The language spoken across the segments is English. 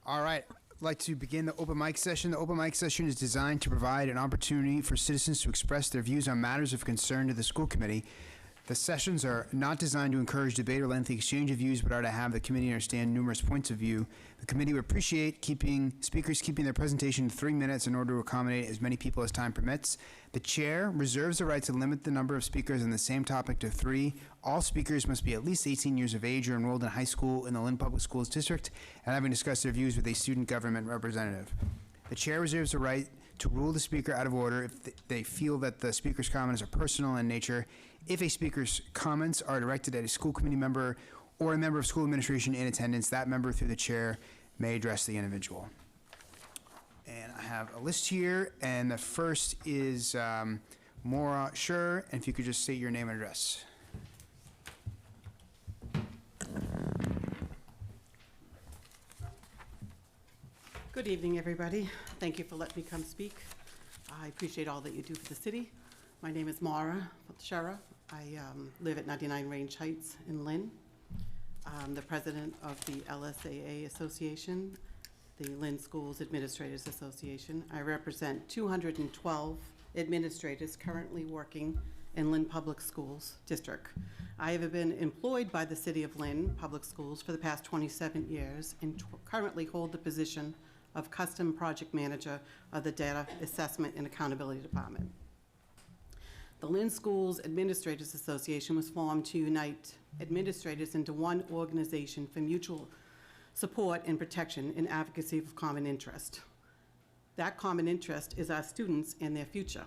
All right, I'd like to begin the open mic session. The open mic session is designed to provide an opportunity for citizens to express their views on matters of concern to the school committee. The sessions are not designed to encourage debate or lengthy exchange of views, but are to have the committee understand numerous points of view. The committee would appreciate speakers keeping their presentation to 3 minutes in order to accommodate as many people as time permits. The chair reserves the right to limit the number of speakers on the same topic to 3. All speakers must be at least 18 years of age or enrolled in high school in the Lynn Public Schools District and having discussed their views with a student government representative. The chair reserves the right to rule the speaker out of order if they feel that the speaker's comments are personal in nature. If a speaker's comments are directed at a school committee member or a member of school administration in attendance, that member, through the chair, may address the individual. And I have a list here, and the first is Maura Schur, and if you could just state your name and address. Good evening, everybody. Thank you for letting me come speak. I appreciate all that you do for the city. My name is Maura Schur. I live at 99 Range Heights in Lynn. I'm the president of the LSAA Association, the Lynn Schools Administrators Association. I represent 212 administrators currently working in Lynn Public Schools District. I have been employed by the City of Lynn Public Schools for the past 27 years and currently hold the position of Custom Project Manager of the Data Assessment and Accountability Department. The Lynn Schools Administrators Association was formed to unite administrators into one organization for mutual support and protection and advocacy of common interest. That common interest is our students and their future.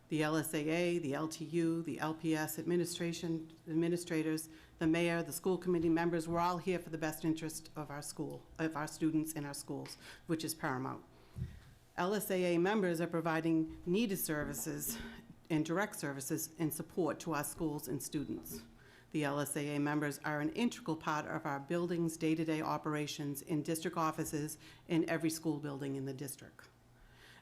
The LSAA, the LTU, the LPS administrators, the mayor, the school committee members, we're all here for the best interest of our school, of our students in our schools, which is paramount. LSAA members are providing needed services and direct services and support to our schools and students. The LSAA members are an integral part of our building's day-to-day operations in district offices in every school building in the district.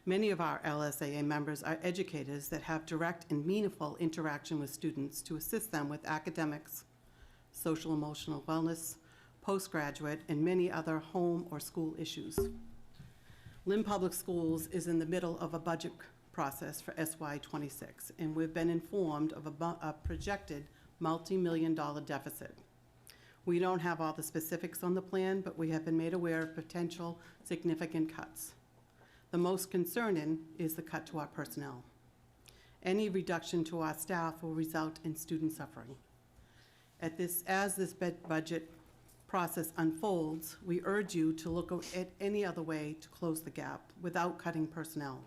Many of our LSAA members are educators that have direct and meaningful interaction with students to assist them with academics, social emotional wellness, postgraduate, and many other home or school issues. Lynn Public Schools is in the middle of a budget process for SY26, and we've been informed of a projected multi-million-dollar deficit. We don't have all the specifics on the plan, but we have been made aware of potential significant cuts. The most concerning is the cut to our personnel. Any reduction to our staff will result in student suffering. As this budget process unfolds, we urge you to look at any other way to close the gap without cutting personnel.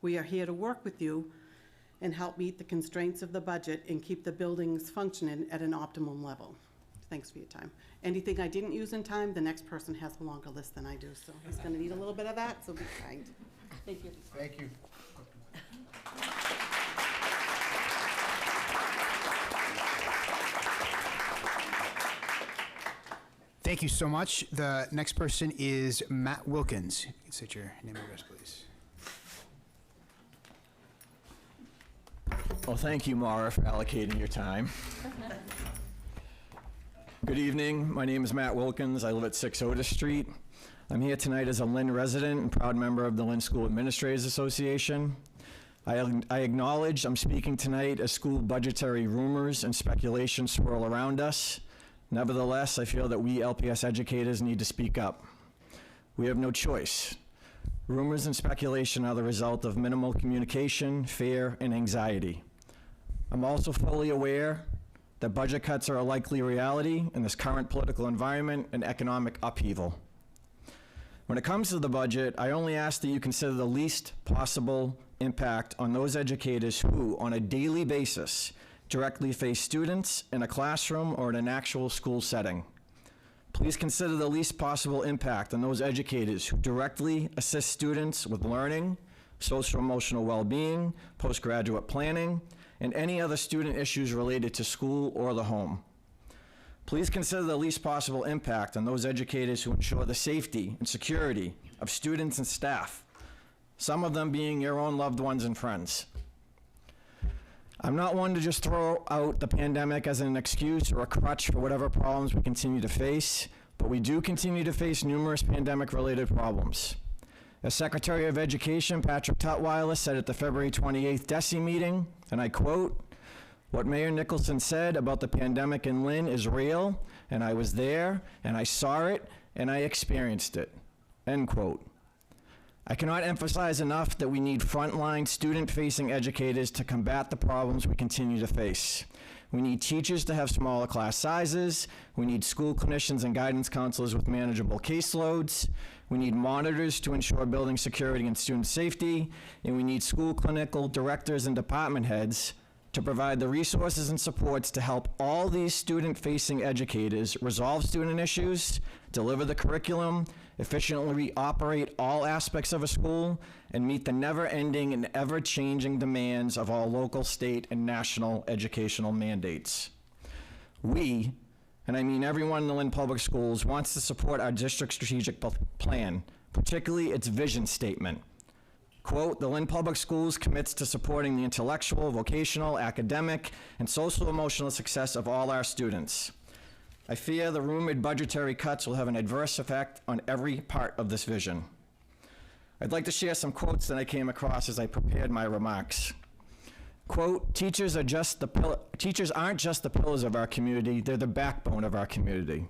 We are here to work with you and help meet the constraints of the budget and keep the buildings functioning at an optimum level. Thanks for your time. Anything I didn't use in time, the next person has a longer list than I do, so he's going to need a little bit of that, so be kind. Thank you. Thank you. Thank you so much. The next person is Matt Wilkins. You can state your name and address, please. Well, thank you, Maura, for allocating your time. Good evening. My name is Matt Wilkins. I live at 6 Otis Street. I'm here tonight as a Lynn resident and proud member of the Lynn School Administrators Association. I acknowledge I'm speaking tonight as school budgetary rumors and speculation swirl around us. Nevertheless, I feel that we LPS educators need to speak up. We have no choice. Rumors and speculation are the result of minimal communication, fear, and anxiety. I'm also fully aware that budget cuts are a likely reality in this current political environment and economic upheaval. When it comes to the budget, I only ask that you consider the least possible impact on those educators who, on a daily basis, directly face students in a classroom or in an actual school setting. Please consider the least possible impact on those educators who directly assist students with learning, social emotional well-being, postgraduate planning, and any other student issues related to school or the home. Please consider the least possible impact on those educators who ensure the safety and security of students and staff, some of them being your own loved ones and friends. I'm not one to just throw out the pandemic as an excuse or a crutch for whatever problems we continue to face. but we do continue to face numerous pandemic-related problems. As Secretary of Education Patrick Tutwiler said at the February 28th DESE meeting, and I quote, "What Mayor Nicholson said about the pandemic in Lynn is real, and I was there, and I saw it, and I experienced it," end quote. I cannot emphasize enough that we need frontline student-facing educators to combat the problems we continue to face. We need teachers to have smaller class sizes. We need school clinicians and guidance counselors with manageable caseloads. We need monitors to ensure building security and student safety. And we need school clinical directors and department heads to provide the resources and supports to help all these student-facing educators resolve student issues, deliver the curriculum, efficiently operate all aspects of a school, and meet the never-ending and ever-changing demands of our local, state, and national educational mandates. We, and I mean everyone in the Lynn Public Schools, wants to support our district strategic plan, particularly its vision statement. Quote, "The Lynn Public Schools commits to supporting the intellectual, vocational, academic, and social-emotional success of all our students. I fear the rumored budgetary cuts will have an adverse effect on every part of this vision." I'd like to share some quotes that I came across as I prepared my remarks. Quote, teachers aren't just the pillars of our community, they're the backbone of our community."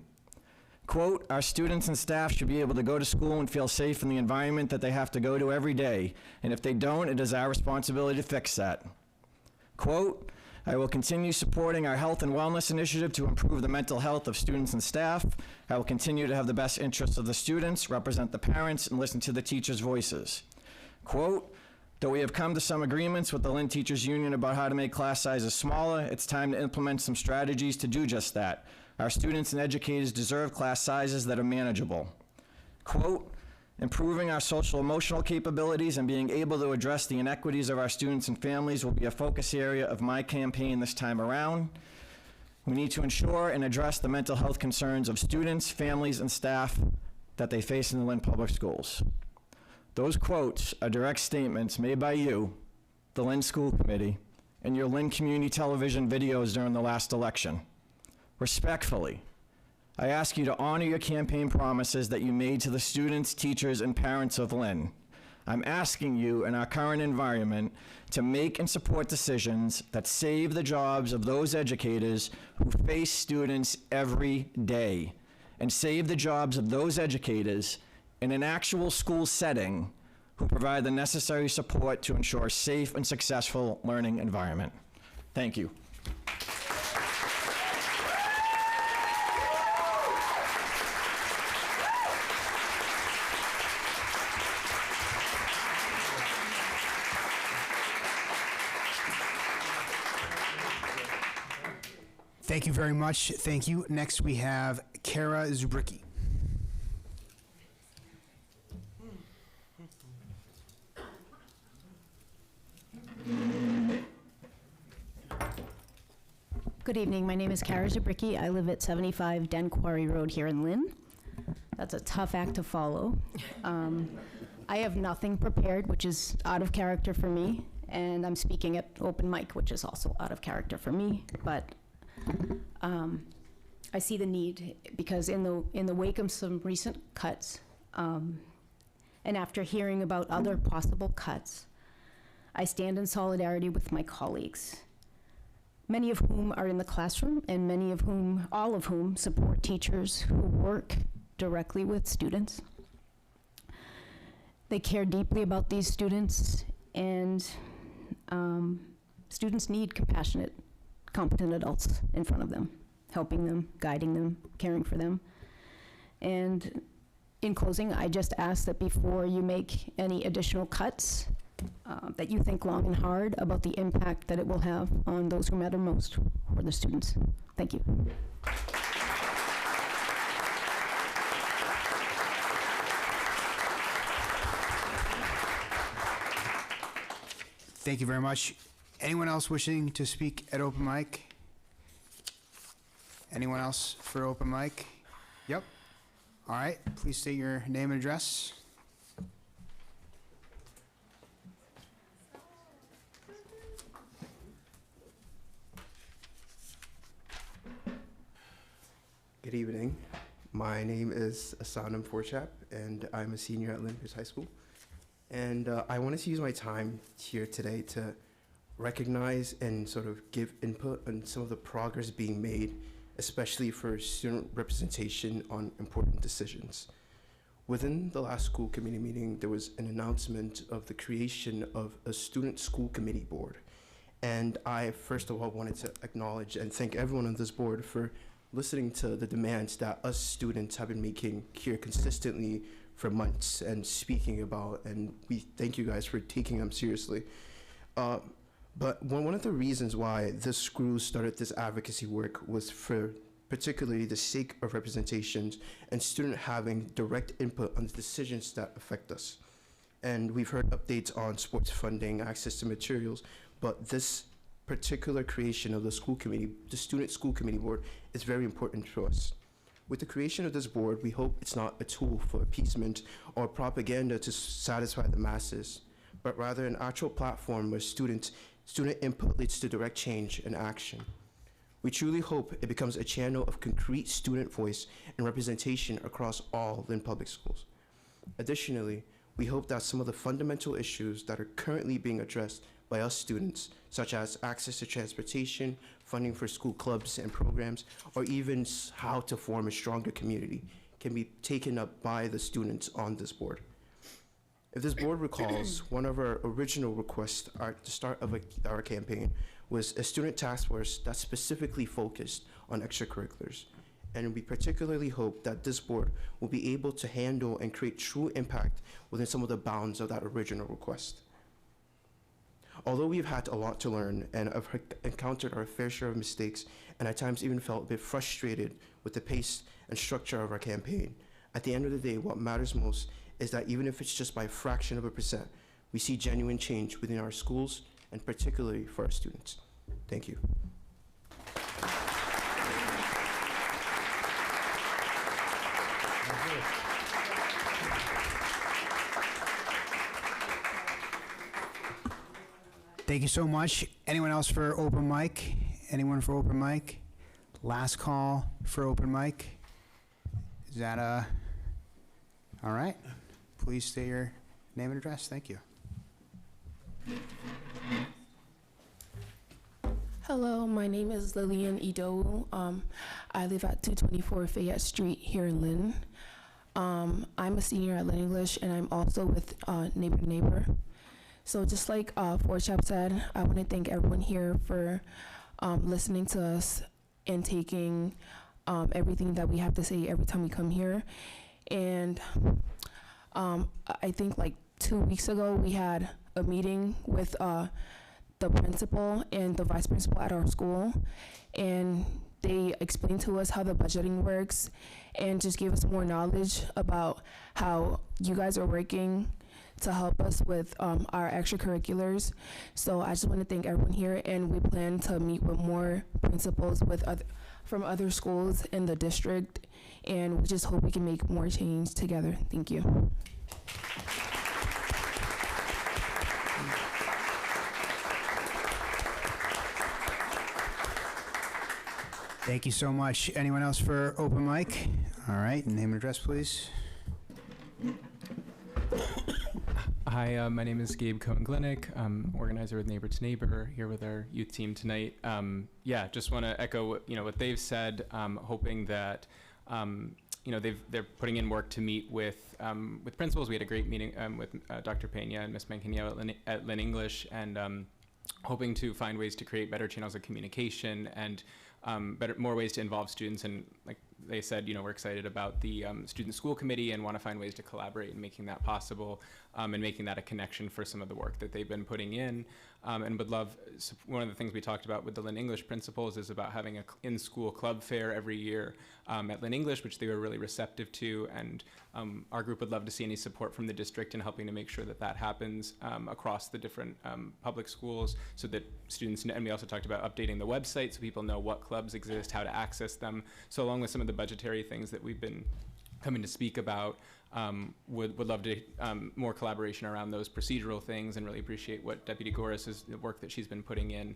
Quote, "Our students and staff should be able to go to school and feel safe in the environment that they have to go to every day, and if they don't, it is our responsibility to fix that." Quote, "I will continue supporting our health and wellness initiative to improve the mental health of students and staff. I will continue to have the best interests of the students, represent the parents, and listen to the teachers' voices." Quote, "Though we have come to some agreements with the Lynn Teachers Union about how to make class sizes smaller, it's time to implement some strategies to do just that. Our students and educators deserve class sizes that are manageable." Quote, "Improving our social emotional capabilities and being able to address the inequities of our students and families will be a focus area of my campaign this time around. We need to ensure and address the mental health concerns of students, families, and staff that they face in the Lynn Public Schools." Those quotes are direct statements made by you, the Lynn School Committee, and your Lynn Community Television videos during the last election. Respectfully, I ask you to honor your campaign promises that you made to the students, teachers, and parents of Lynn. I'm asking you, in our current environment, to make and support decisions that save the jobs of those educators who face students every day, and save the jobs of those educators in an actual school setting who provide the necessary support to ensure a safe and successful learning environment. Thank you. Thank you very much. Thank you. Next, we have Kara Zubricki. Good evening. My name is Kara Zubricki. I live at 75 Den Quarry Road here in Lynn. That's a tough act to follow. I have nothing prepared, which is out of character for me, and I'm speaking at open mic, which is also out of character for me. But I see the need because in the wake of some recent cuts, and after hearing about other possible cuts, I stand in solidarity with my colleagues, many of whom are in the classroom and all of whom support teachers who work directly with students. They care deeply about these students, and students need compassionate, competent adults in front of them, helping them, guiding them, caring for them. And in closing, I just ask that before you make any additional cuts, that you think long and hard about the impact that it will have on those who matter most, for the students. Thank you. Thank you very much. Anyone else wishing to speak at open mic? Anyone else for open mic? Yep. All right, please state your name and address. Good evening. My name is Asanam Forchap, and I'm a senior at Lynn High School. And I wanted to use my time here today to recognize and sort of give input on some of the progress being made, especially for student representation on important decisions. Within the last school committee meeting, there was an announcement of the creation of a student school committee board. And I, first of all, wanted to acknowledge and thank everyone on this board for listening to the demands that us students have been making here consistently for months and speaking about, and we thank you guys for taking them seriously. But one of the reasons why this school started this advocacy work was for particularly the sake of representations and student having direct input on the decisions that affect us. And we've heard updates on sports funding, access to materials, but this particular creation of the school committee, the student school committee board, is very important to us. With the creation of this board, we hope it's not a tool for appeasement or propaganda to satisfy the masses, but rather an actual platform where student input leads to direct change and action. We truly hope it becomes a channel of concrete student voice and representation across all Lynn Public Schools. Additionally, we hope that some of the fundamental issues that are currently being addressed by us students, such as access to transportation, funding for school clubs and programs, or even how to form a stronger community, can be taken up by the students on this board. If this board recalls, one of our original requests at the start of our campaign was a student task force that specifically focused on extracurriculars. And we particularly hope that this board will be able to handle and create true impact within some of the bounds of that original request. Although we've had a lot to learn and have encountered our fair share of mistakes, and at times even felt a bit frustrated with the pace and structure of our campaign, at the end of the day, what matters most is that even if it's just by a fraction of a percent, we see genuine change within our schools and particularly for our students. Thank you. Thank you so much. Anyone else for open mic? Anyone for open mic? Last call for open mic. Is that all right? Please state your name and address. Thank you. Hello, my name is Lillian Ido. I live at 224 Fayette Street here in Lynn. I'm a senior at Lynn English, and I'm also with Neighbor to Neighbor. So just like Forchap said, I want to thank everyone here for listening to us and taking everything that we have to say every time we come here. And I think like 2 weeks ago, we had a meeting with the principal and the vice principal at our school, and they explained to us how the budgeting works and just gave us more knowledge about how you guys are working to help us with our extracurriculars. So I just want to thank everyone here, and we plan to meet with more principals from other schools in the district, and we just hope we can make more change together. Thank you. Thank you so much. Anyone else for open mic? All right, name and address, please. Hi, my name is Gabe Cohen-Glinick. I'm organizer with Neighbor to Neighbor, here with our youth team tonight. Yeah, just want to echo what they've said, hoping that they're putting in work to meet with principals. We had a great meeting with Dr. Pena and Ms. Mancanillo at Lynn English, and hoping to find ways to create better channels of communication and more ways to involve students. And like they said, we're excited about the student school committee and want to find ways to collaborate in making that possible, and making that a connection for some of the work that they've been putting in. And would love, one of the things we talked about with the Lynn English principals is about having an in-school club fair every year at Lynn English, which they were really receptive to. And our group would love to see any support from the district in helping to make sure that that happens across the different public schools, so that students, and we also talked about updating the website so people know what clubs exist, how to access them. So along with some of the budgetary things that we've been coming to speak about, would love to more collaboration around those procedural things, and really appreciate what Deputy Goris the work that she's been putting in,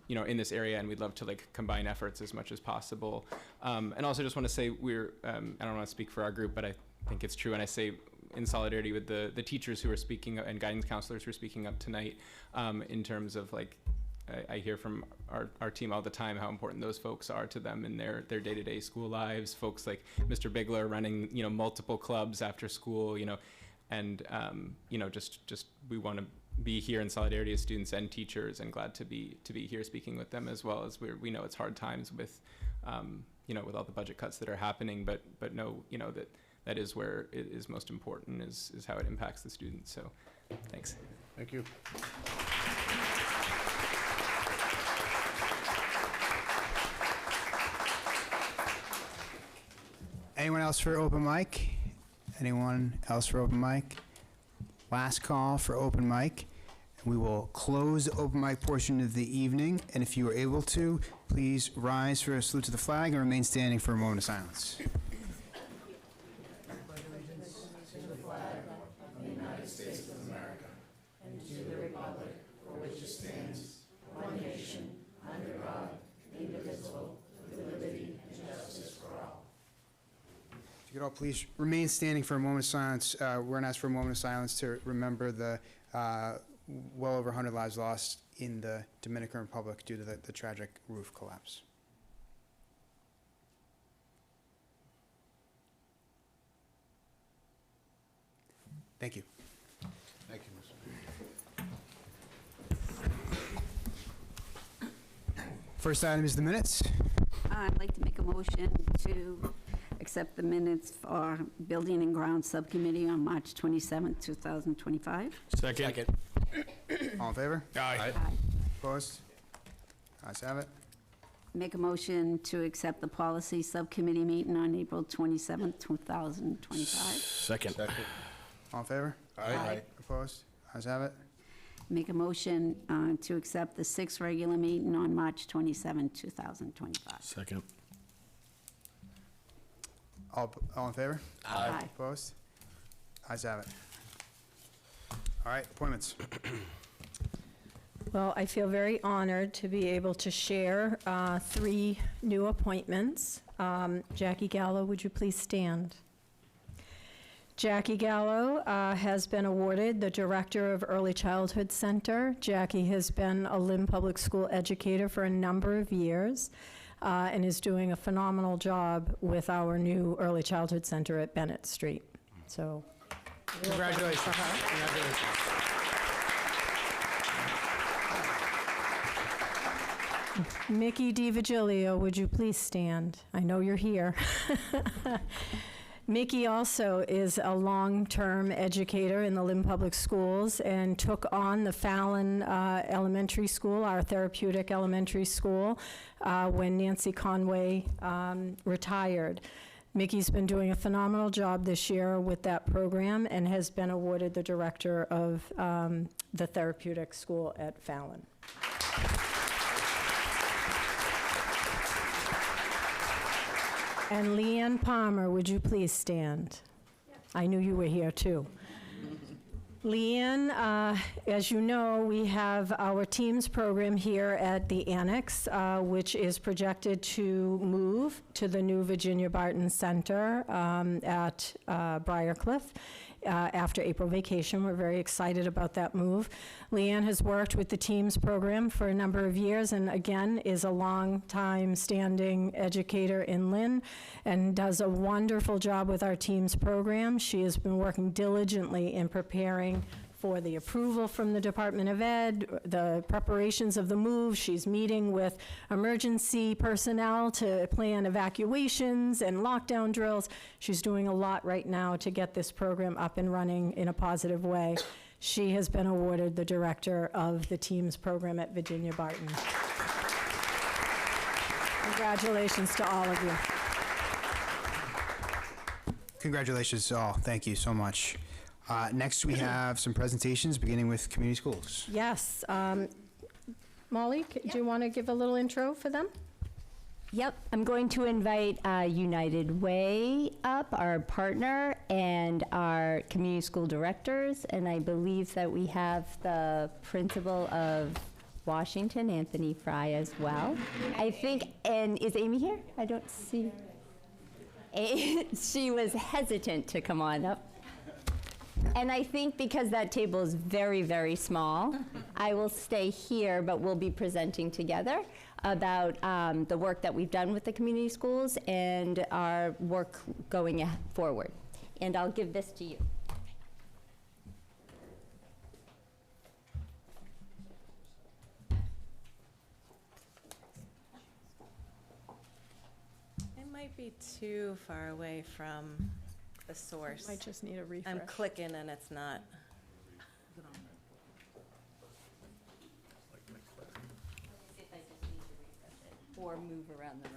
in this area, and we'd love to combine efforts as much as possible. And also just want to say I don't want to speak for our group, but I think it's true, and I say in solidarity with the teachers who are speaking and guidance counselors who are speaking up tonight, in terms of I hear from our team all the time how important those folks are to them in their day-to-day school lives. Folks like Mr. Bigler running, multiple clubs after school, and, just we want to be here in solidarity as students and teachers, and glad to be here speaking with them, as well as we know it's hard times with, with all the budget cuts that are happening, but know, that is where it is most important, is how it impacts the students. So thanks. Thank you. Anyone else for open mic? Anyone else for open mic? Last call for open mic. We will close the open mic portion of the evening, and if you are able to, please rise for a salute to the flag and remain standing for a moment of silence. If you could all please remain standing for a moment of silence. We're going to ask for a moment of silence to remember the well over 100 lives lost in the Dominican Republic due to the tragic roof collapse. Thank you. Thank you, Mr. First item is the minutes. I'd like to make a motion to accept the minutes for Building and Grounds Subcommittee on March 27th, 2025. Second. All in favor? Aye. Opposed? Ayes have it. Make a motion to accept the Policy Subcommittee meeting on April 27th, 2025. Second. All in favor? Aye. Opposed? Ayes have it. Make a motion to accept the 6th regular meeting on March 27th, 2025. Second. All in favor? Aye. Opposed? Ayes have it. All right, appointments. Well, I feel very honored to be able to share 3 new appointments. Jackie Gallo, would you please stand? Jackie Gallo has been awarded the Director of Early Childhood Center. Jackie has been a Lynn Public School educator for a number of years and is doing a phenomenal job with our new Early Childhood Center at Bennett Street. So, Congratulations. Congratulations. Mickey DiVigilio, would you please stand? I know you're here. Mickey also is a long-term educator in the Lynn Public Schools and took on the Fallon Elementary School, our therapeutic elementary school, when Nancy Conway retired. Mickey's been doing a phenomenal job this year with that program and has been awarded the director of the therapeutic school at Fallon. And Leanne Palmer, would you please stand? I knew you were here too. Leanne, as you know, we have our Teams program here at the Annex, which is projected to move to the new Virginia Barton Center at Briarcliff after April vacation. We're very excited about that move. Leanne has worked with the Teams program for a number of years and again is a long-time standing educator in Lynn and does a wonderful job with our Teams program. She has been working diligently in preparing for the approval from the Department of Ed, the preparations of the move. She's meeting with emergency personnel to plan evacuations and lockdown drills. She's doing a lot right now to get this program up and running in a positive way. She has been awarded the director of the Teams program at Virginia Barton. Congratulations to all of you. Congratulations to all. Thank you so much. Next, we have some presentations, beginning with community schools. Yes. Molly, do you want to give a little intro for them? Yep, I'm going to invite United Way up, our partner, and our community school directors, and I believe that we have the principal of Washington, Anthony Fry, as well. I think, and is Amy here? I don't see. She was hesitant to come on up. And I think because that table is very, very small, I will stay here, but we'll be presenting together about the work that we've done with the community schools and our work going forward. And I'll give this to you. It might be too far away from the source. Might just need a refresh. I'm clicking and it's not. Or move around the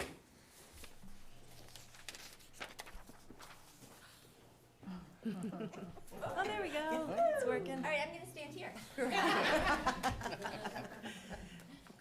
room. Oh, there we go. It's working. All right, I'm going to stand here.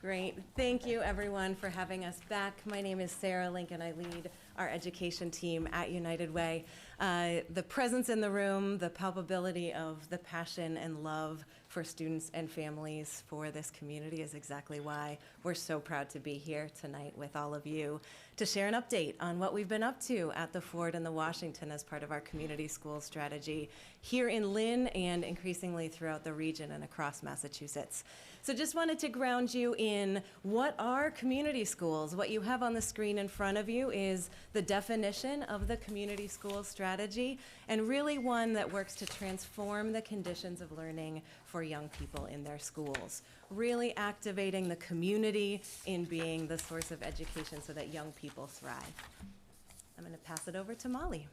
Great. Thank you, everyone, for having us back. My name is Sarah Lincoln. I lead our education team at United Way. The presence in the room, the palpability of the passion and love for students and families for this community is exactly why we're so proud to be here tonight with all of you to share an update on what we've been up to at the Ford and the Washington as part of our community school strategy here in Lynn and increasingly throughout the region and across Massachusetts. So just wanted to ground you in what are community schools. What you have on the screen in front of you is the definition of the community school strategy, and really one that works to transform the conditions of learning for young people in their schools. Really activating the community in being the source of education so that young people thrive. I'm going to pass it over to Molly.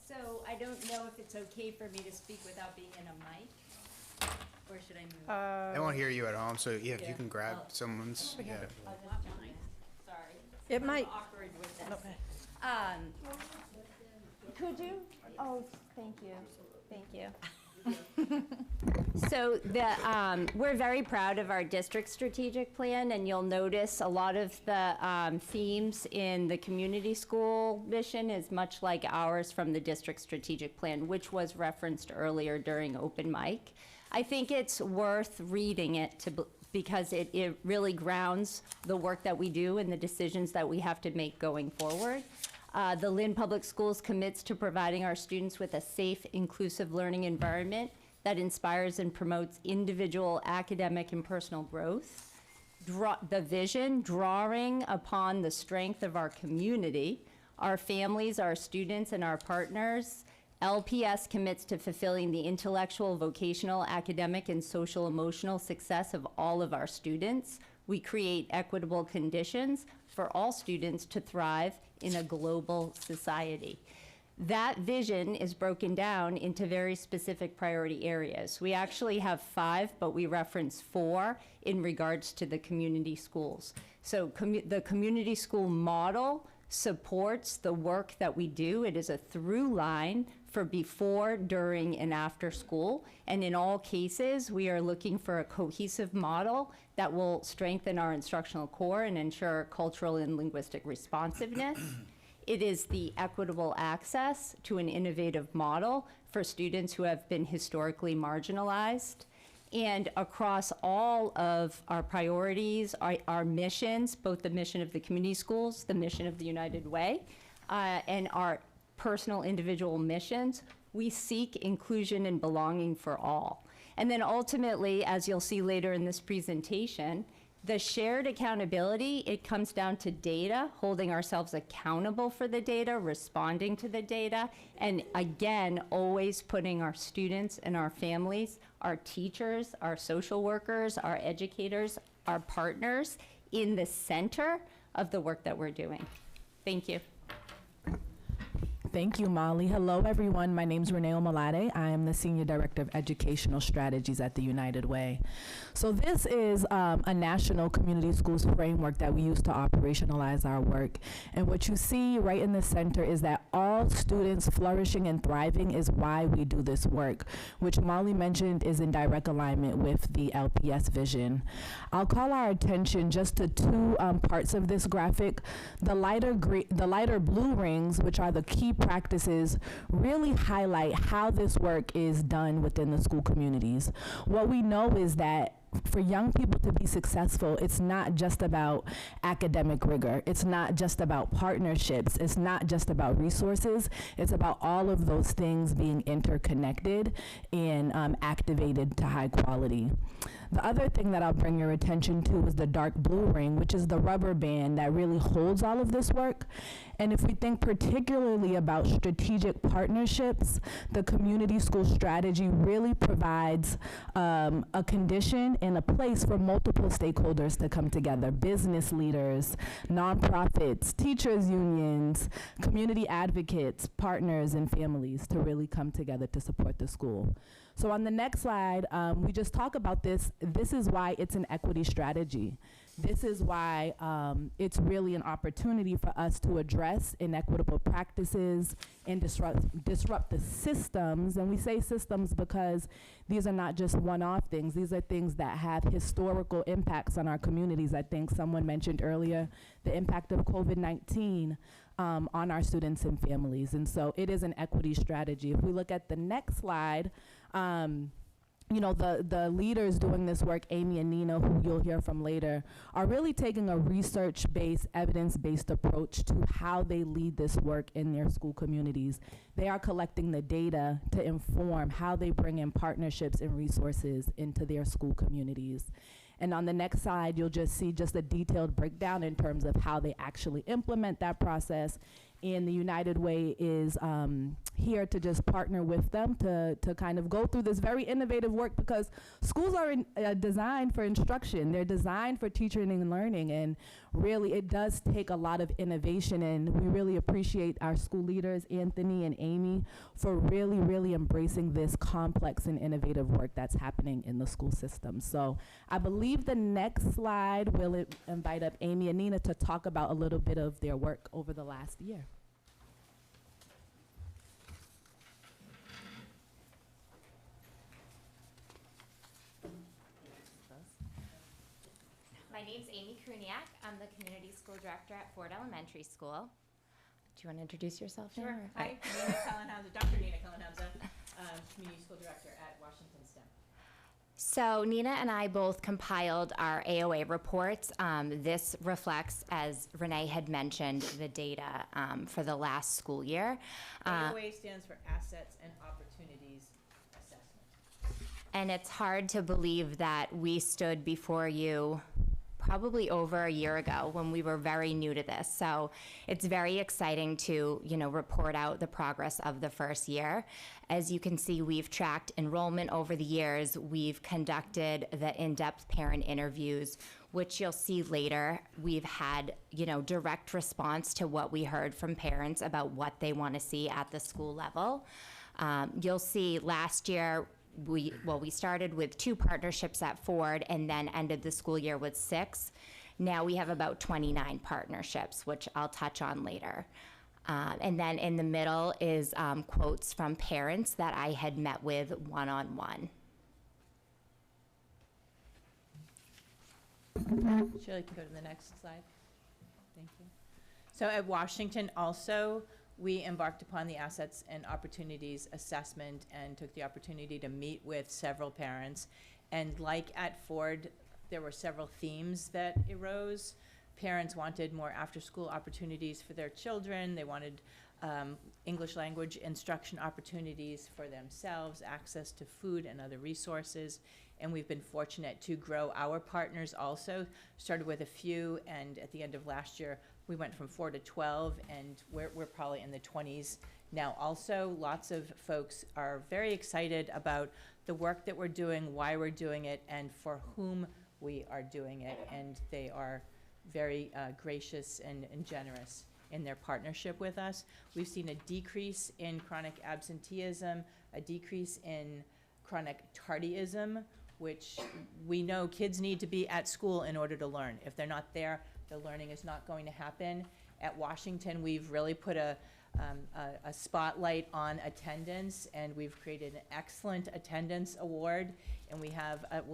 So I don't know if it's okay for me to speak without being in a mic, or should I move? I won't hear you at home, so yeah, if you Yeah. can grab someone's, yeah. I'll just do mine. Sorry. It might- Awkward with this. Okay. Could you? Oh, thank you. Thank you. So we're very proud of our district strategic plan, and you'll notice a lot of the themes in the community school mission is much like ours from the district strategic plan, which was referenced earlier during open mic. I think it's worth reading it because it really grounds the work that we do and the decisions that we have to make going forward. The Lynn Public Schools commits to providing our students with a safe, inclusive learning environment that inspires and promotes individual academic and personal growth. The vision, drawing upon the strength of our community, our families, our students, and our partners. LPS commits to fulfilling the intellectual, vocational, academic, and social emotional success of all of our students. We create equitable conditions for all students to thrive in a global society. That vision is broken down into very specific priority areas. We actually have 5, but we reference 4 in regards to the community schools. So the community school model supports the work that we do. It is a through line for before, during, and after school. And in all cases, we are looking for a cohesive model that will strengthen our instructional core and ensure cultural and linguistic responsiveness. It is the equitable access to an innovative model for students who have been historically marginalized. And across all of our priorities, our missions, both the mission of the community schools, the mission of the United Way, and our personal individual missions, we seek inclusion and belonging for all. And then ultimately, as you'll see later in this presentation, the shared accountability, it comes down to data, holding ourselves accountable for the data, responding to the data, and again, always putting our students and our families, our teachers, our social workers, our educators, our partners in the center of the work that we're doing. Thank you. Thank you, Molly. Hello, everyone. My name is Renee Omalade. I am the Senior Director of Educational Strategies at the United Way. So this is a national community schools framework that we use to operationalize our work. And what you see right in the center is that all students flourishing and thriving is why we do this work, which Molly mentioned is in direct alignment with the LPS vision. I'll call our attention just to two parts of this graphic. The lighter blue rings, which are the key practices, really highlight how this work is done within the school communities. What we know is that for young people to be successful, it's not just about academic rigor. It's not just about partnerships. It's not just about resources. It's about all of those things being interconnected and activated to high quality. The other thing that I'll bring your attention to is the dark blue ring, which is the rubber band that really holds all of this work. And if we think particularly about strategic partnerships, the community school strategy really provides a condition and a place for multiple stakeholders to come together: business leaders, nonprofits, teachers unions, community advocates, partners, and families to really come together to support the school. So on the next slide, we just talk about this. This is why it's an equity strategy. This is why it's really an opportunity for us to address inequitable practices and disrupt the systems. And we say systems because these are not just one-off things. These are things that have historical impacts on our communities. I think someone mentioned earlier the impact of COVID-19 on our students and families. And so it is an equity strategy. If we look at the next slide, you know, the leaders doing this work, Amy and Nina, who you'll hear from later, are really taking a research-based, evidence-based approach to how they lead this work in their school communities. They are collecting the data to inform how they bring in partnerships and resources into their school communities. And on the next slide, you'll just see just a detailed breakdown in terms of how they actually implement that process. And the United Way is here to just partner with them to kind of go through this very innovative work, because schools are designed for instruction. They're designed for teaching and learning, and really it does take a lot of innovation, and we really appreciate our school leaders, Anthony and Amy, for really, really embracing this complex and innovative work that's happening in the school system. So I believe the next slide will invite up Amy and Nina to talk about a little bit of their work over the last year. My name's Amy Kruniak. I'm the community school director at Ford Elementary School. Do you want to introduce yourself? Sure. Now, or- Hi, Nina Cullenhamza, Dr. Nina Cullenhamza, community school director at Washington STEM. So Nina and I both compiled our AOA reports. This reflects, as Renee had mentioned, the data for the last school year. AOA stands for Assets and Opportunities Assessment. And it's hard to believe that we stood before you probably over a year ago when we were very new to this. So it's very exciting to, report out the progress of the first year. As you can see, we've tracked enrollment over the years. We've conducted the in-depth parent interviews, which you'll see later. We've had, direct response to what we heard from parents about what they want to see at the school level. You'll see last year, we started with 2 partnerships at Ford and then ended the school year with 6. Now we have about 29 partnerships, which I'll touch on later. And then in the middle is quotes from parents that I had met with one-on-one. Shirley can go to the next slide. Thank you. So at Washington also, we embarked upon the Assets and Opportunities Assessment and took the opportunity to meet with several parents. And like at Ford, there were several themes that arose. Parents wanted more after-school opportunities for their children. They wanted English language instruction opportunities for themselves, access to food and other resources. And we've been fortunate to grow our partners also. Started with a few, and at the end of last year, we went from 4 to 12, and we're probably in the 20s now also. Lots of folks are very excited about the work that we're doing, why we're doing it, and for whom we are doing it. And they are very gracious and generous in their partnership with us. We've seen a decrease in chronic absenteeism, a decrease in chronic tardyism, which we know kids need to be at school in order to learn. If they're not there, the learning is not going to happen. At Washington, we've really put a spotlight on attendance, and we've created an excellent attendance award, and we'll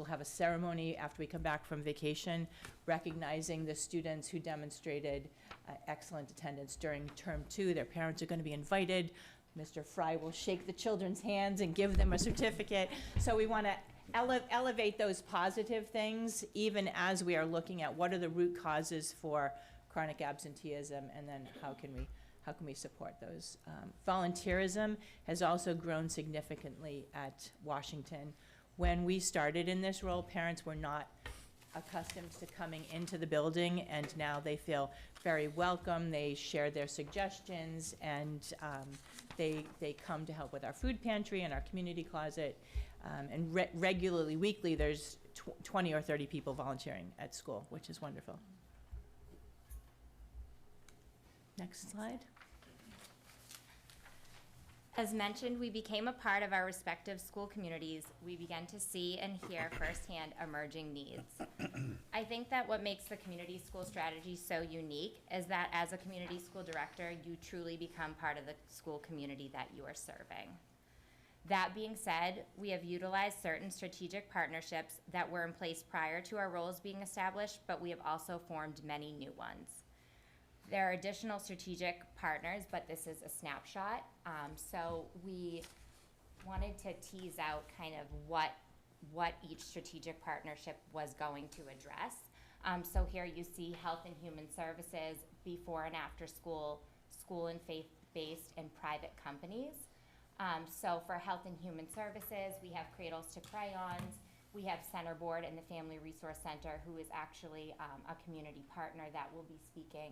have a ceremony after we come back from vacation recognizing the students who demonstrated excellent attendance during term 2. Their parents are going to be invited. Mr. Fry will shake the children's hands and give them a certificate. So we want to elevate those positive things, even as we are looking at what are the root causes for chronic absenteeism, and then how can we support those. Volunteerism has also grown significantly at Washington. When we started in this role, parents were not accustomed to coming into the building, and now they feel very welcome. They share their suggestions, and they come to help with our food pantry and our community closet. And regularly, weekly, there's 20 or 30 people volunteering at school, which is wonderful. Next slide. As mentioned, we became a part of our respective school communities. We began to see and hear firsthand emerging needs. I think that what makes the community school strategy so unique is that as a community school director, you truly become part of the school community that you are serving. That being said, we have utilized certain strategic partnerships that were in place prior to our roles being established, but we have also formed many new ones. There are additional strategic partners, but this is a snapshot. So we wanted to tease out kind of what each strategic partnership was going to address. So here you see Health and Human Services, before and after school, school and faith-based and private companies. So for Health and Human Services, we have Cradles to Crayons. We have Centerboard and the Family Resource Center, who is actually a community partner that will be speaking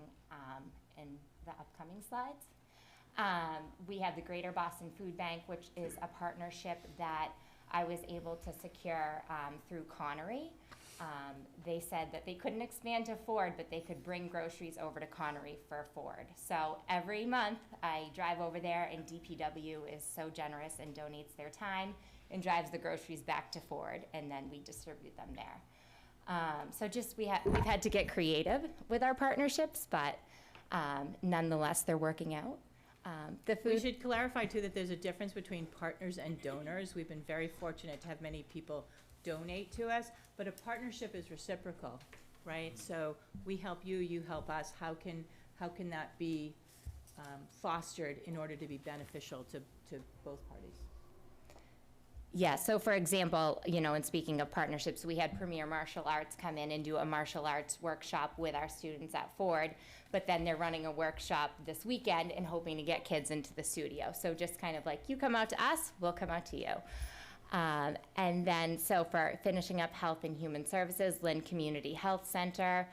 in the upcoming slides. We have the Greater Boston Food Bank, which is a partnership that I was able to secure through Connery. They said that they couldn't expand to Ford, but they could bring groceries over to Connery for Ford. So every month I drive over there, and DPW is so generous and donates their time and drives the groceries back to Ford, and then we distribute them there. So just we've had to get creative with our partnerships, but nonetheless, they're working out. We should clarify too that there's a difference between partners and donors. We've been very fortunate to have many people donate to us, but a partnership is reciprocal, right? So we help you, you help us. How can that be fostered in order to be beneficial to both parties? Yeah, so for example, in speaking of partnerships, we had Premier Martial Arts come in and do a martial arts workshop with our students at Ford, but then they're running a workshop this weekend and hoping to get kids into the studio. So just kind of like, you come out to us, we'll come out to you. And then, so for finishing up Health and Human Services, Lynn Community Health Center,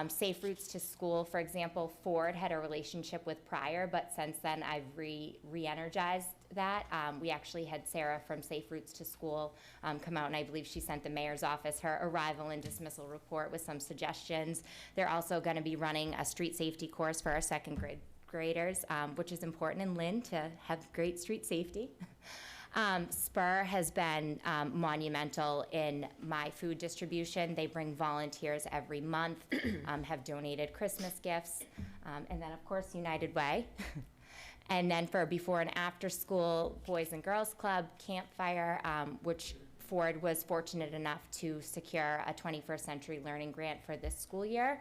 Safe Routes to School, for example, Ford had a relationship with prior, but since then I've re-energized that. We actually had Sarah from Safe Routes to School come out, and I believe she sent the mayor's office her arrival and dismissal report with some suggestions. They're also going to be running a street safety course for our second graders, which is important in Lynn to have great street safety. Spur has been monumental in my food distribution. They bring volunteers every month, have donated Christmas gifts, and then of course United Way. And then for before and after school, Boys and Girls Club, Campfire, which Ford was fortunate enough to secure a 21st Century Learning Grant for this school year,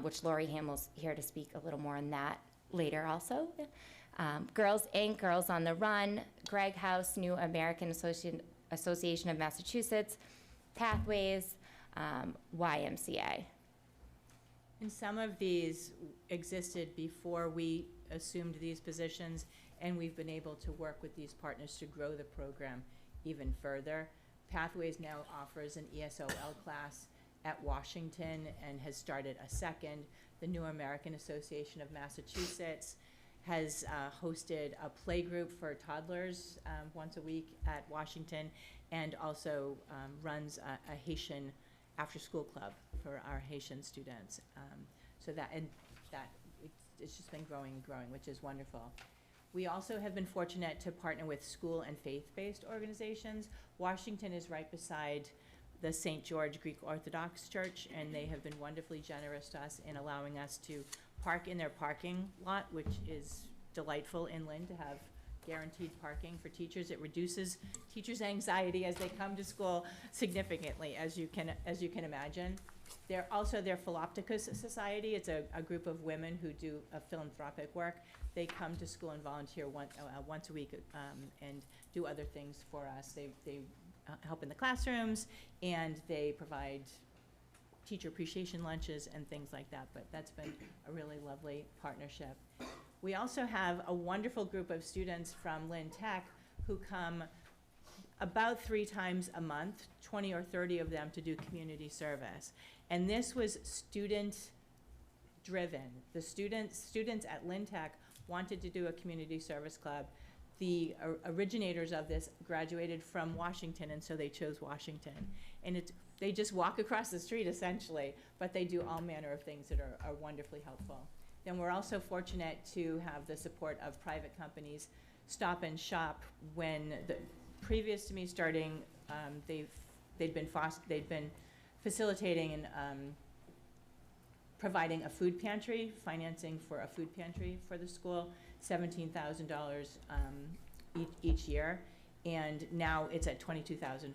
which Lori Hamill's here to speak a little more on that later also. Girls Inc., Girls on the Run, Greg House, New American Association of Massachusetts, Pathways, YMCA. And some of these existed before we assumed these positions, and we've been able to work with these partners to grow the program even further. Pathways now offers an ESOL class at Washington and has started a second. The New American Association of Massachusetts has hosted a play group for toddlers once a week at Washington, and also runs a Haitian after-school club for our Haitian students. So that just been growing and growing, which is wonderful. We also have been fortunate to partner with school and faith-based organizations. Washington is right beside the St. George Greek Orthodox Church, and they have been wonderfully generous to us in allowing us to park in their parking lot, which is delightful in Lynn to have guaranteed parking for teachers. It reduces teachers' anxiety as they come to school significantly, as you can imagine. They're also their Philopticus Society. It's a group of women who do philanthropic work. They come to school and volunteer once a week and do other things for us. They help in the classrooms, and they provide teacher appreciation lunches and things like that, but that's been a really lovely partnership. We also have a wonderful group of students from Lynn Tech who come about 3 times a month, 20 or 30 of them, to do community service. And this was student-driven. The students at Lynn Tech wanted to do a community service club. The originators of this graduated from Washington, and so they chose Washington. And they just walk across the street, essentially, but they do all manner of things that are wonderfully helpful. Then we're also fortunate to have the support of private companies, Stop and Shop. When previous to me starting, they'd been facilitating and providing a food pantry, financing for a food pantry for the school, $17,000 each year, and now it's at $22,500,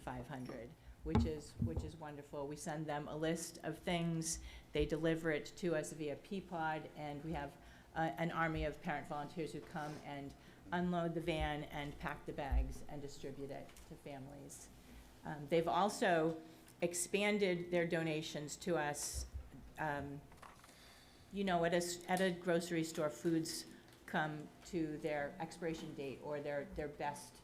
which is wonderful. We send them a list of things, they deliver it to us via Peapod, and we have an army of parent volunteers who come and unload the van and pack the bags and distribute it to families. They've also expanded their donations to us. You know, at a grocery store, foods come to their expiration date or their best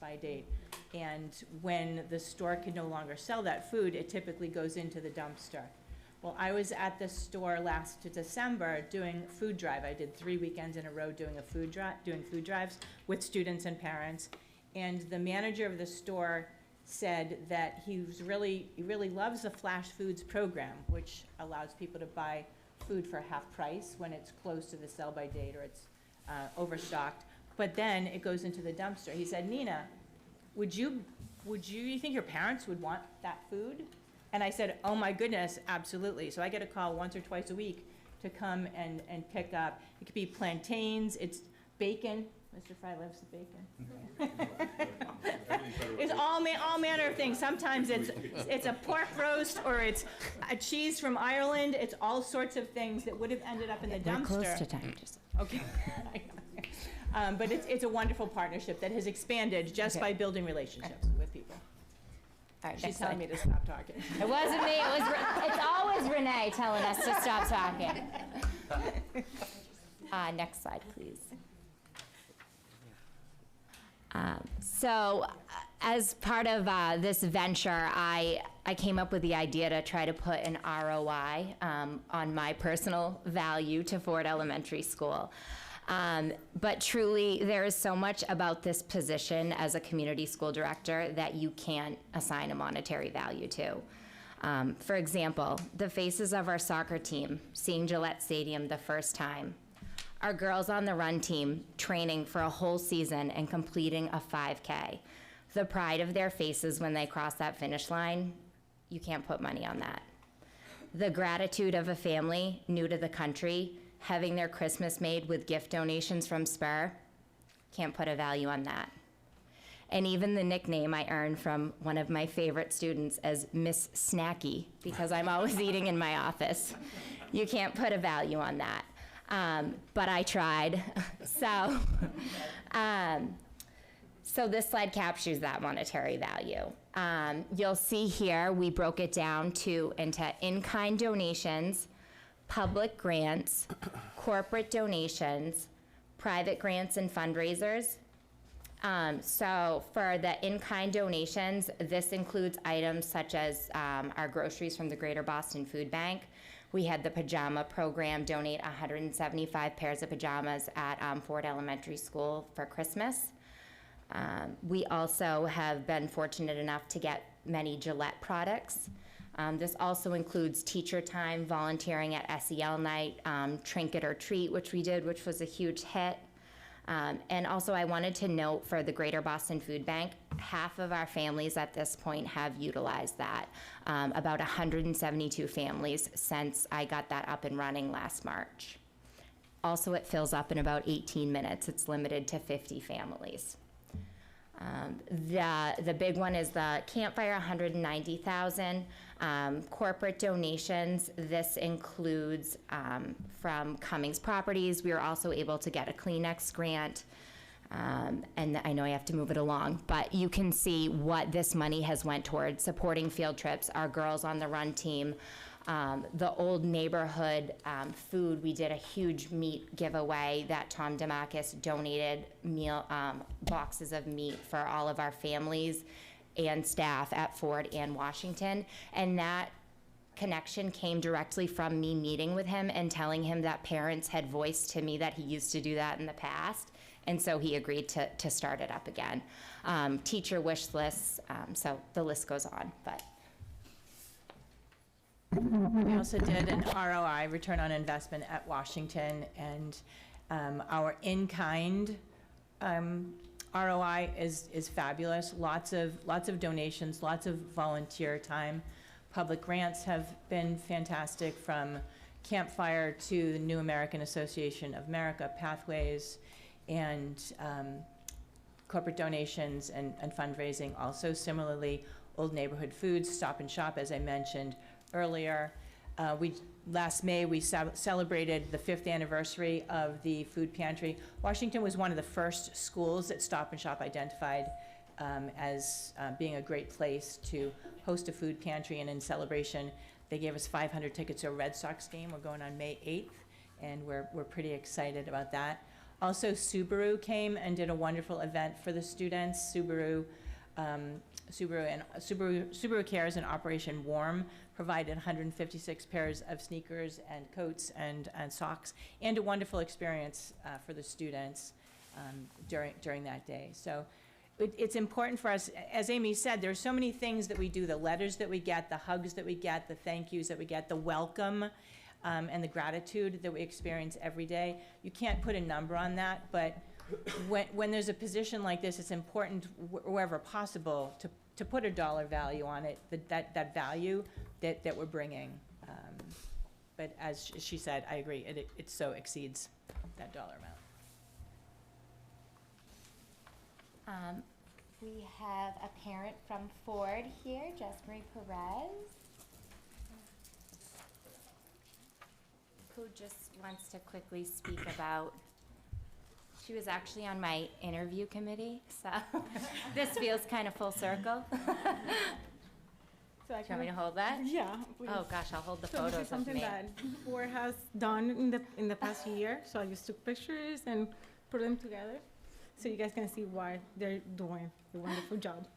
by date. And when the store can no longer sell that food, it typically goes into the dumpster. Well, I was at the store last December doing food drive. I did 3 weekends in a row doing food drives with students and parents. And the manager of the store said that he really loves the Flash Foods program, which allows people to buy food for half price when it's close to the sell-by date or it's overstocked. But then it goes into the dumpster. He said, Nina, would you think your parents would want that food? And I said, oh my goodness, absolutely. So I get a call once or twice a week to come and pick up. It could be plantains, it's bacon. Mr. Fry loves the bacon. It's all manner of things. Sometimes it's a pork roast or it's a cheese from Ireland. It's all sorts of things that would have ended up in the dumpster. We're close to time. Okay. But it's a wonderful partnership that has expanded just by building relationships with people. All right, She's telling me to stop talking. It wasn't me. It's always Renee telling us to stop talking. Next slide, please. So as part of this venture, I came up with the idea to try to put an ROI on my personal value to Ford Elementary School. But truly, there is so much about this position as a community school director that you can't assign a monetary value to. For example, the faces of our soccer team seeing Gillette Stadium the first time, our girls on the run team training for a whole season and completing a 5K. The pride of their faces when they cross that finish line, you can't put money on that. The gratitude of a family new to the country, having their Christmas made with gift donations from Spur, can't put a value on that. And even the nickname I earned from one of my favorite students as Miss Snacky, because I'm always eating in my office. You can't put a value on that. But I tried. So this slide captures that monetary value. You'll see here we broke it down into in-kind donations, public grants, corporate donations, private grants and fundraisers. So for the in-kind donations, this includes items such as our groceries from the Greater Boston Food Bank. We had the pajama program donate 175 pairs of pajamas at Ford Elementary School for Christmas. We also have been fortunate enough to get many Gillette products. This also includes teacher time, volunteering at SEL night, trinket or treat, which we did, which was a huge hit. And also I wanted to note for the Greater Boston Food Bank, half of our families at this point have utilized that. About 172 families since I got that up and running last March. Also, it fills up in about 18 minutes. It's limited to 50 families. The big one is the campfire, 190,000. Corporate donations, this includes from Cummings Properties. We were also able to get a Kleenex grant. And I know I have to move it along, but you can see what this money has went towards: supporting field trips, our Girls on the Run team, the old neighborhood food. We did a huge meat giveaway that Tom DeMarcus donated boxes of meat for all of our families and staff at Ford and Washington. And that connection came directly from me meeting with him and telling him that parents had voiced to me that he used to do that in the past. And so he agreed to start it up again. Teacher wish lists, so the list goes on, but. We also did an ROI, return on investment, at Washington, and our in-kind ROI is fabulous. Lots of donations, lots of volunteer time. Public grants have been fantastic, from Campfire to the New American Association of America, Pathways, and corporate donations and fundraising. Also, similarly, Old Neighborhood Foods, Stop and Shop, as I mentioned earlier. Last May, we celebrated the 5th anniversary of the food pantry. Washington was one of the first schools that Stop and Shop identified as being a great place to host a food pantry, and in celebration, they gave us 500 tickets to a Red Sox game. We're going on May 8th, and we're pretty excited about that. Also, Subaru came and did a wonderful event for the students. Subaru Cares and Operation Warm provided 156 pairs of sneakers and coats and socks, and a wonderful experience for the students during that day. So it's important for us, as Amy said, there's so many things that we do: the letters that we get, the hugs that we get, the thank yous that we get, the welcome, and the gratitude that we experience every day. You can't put a number on that, but when there's a position like this, it's important, wherever possible, to put a dollar value on it, that value that we're bringing. But as she said, I agree, it so exceeds that dollar amount. We have a parent from Ford here, Jessmarie Perez, who just wants to quickly speak about. She was actually on my interview committee, so this feels kind of full circle. So Do you want me to hold that? Yeah, please. Oh gosh, I'll hold the So this photos is something of me. that Ford has done in the past year. So I just took pictures and put them together, so you guys can see what they're doing. A wonderful job.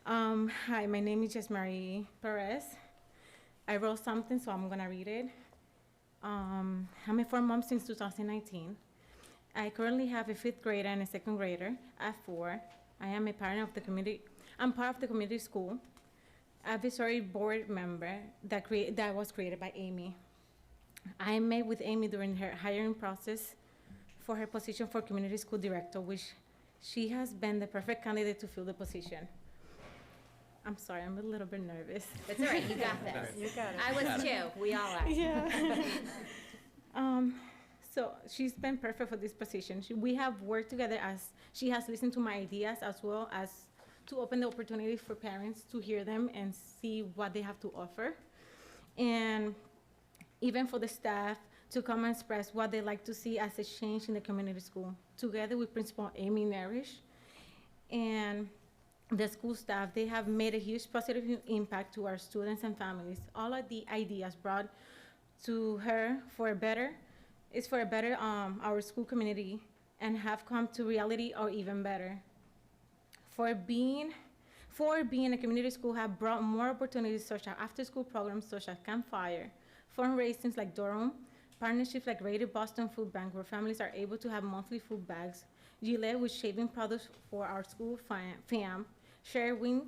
Hi, my name is Jessmarie Perez. I wrote something, so I'm gonna read it. I'm a Ford mom since 2019. I currently have a 5th grader and a 2nd grader at 4. I am a parent of the community. I'm part of the community school advisory board member that was created by Amy. I met with Amy during her hiring process for her position for community school director, which she has been the perfect candidate to fill the position. I'm sorry, I'm a little bit nervous. That's all right, you got this. You got it. I was too, we all are. Yeah. So she's been perfect for this position. We have worked together as she has listened to my ideas, as well as to open the opportunity for parents to hear them and see what they have to offer. And even for the staff to come and express what they like to see as a change in the community school. Together with Principal Amy Narish and the school staff, they have made a huge positive impact to our students and families. All of the ideas brought to her for a better our school community, and have come to reality or even better. For being a community school have brought more opportunities such as after-school programs such as Campfire, fundraisings like Durham, partnerships like Greater Boston Food Bank, where families are able to have monthly food bags, Gillette with shaving products for our school fam, Sherwin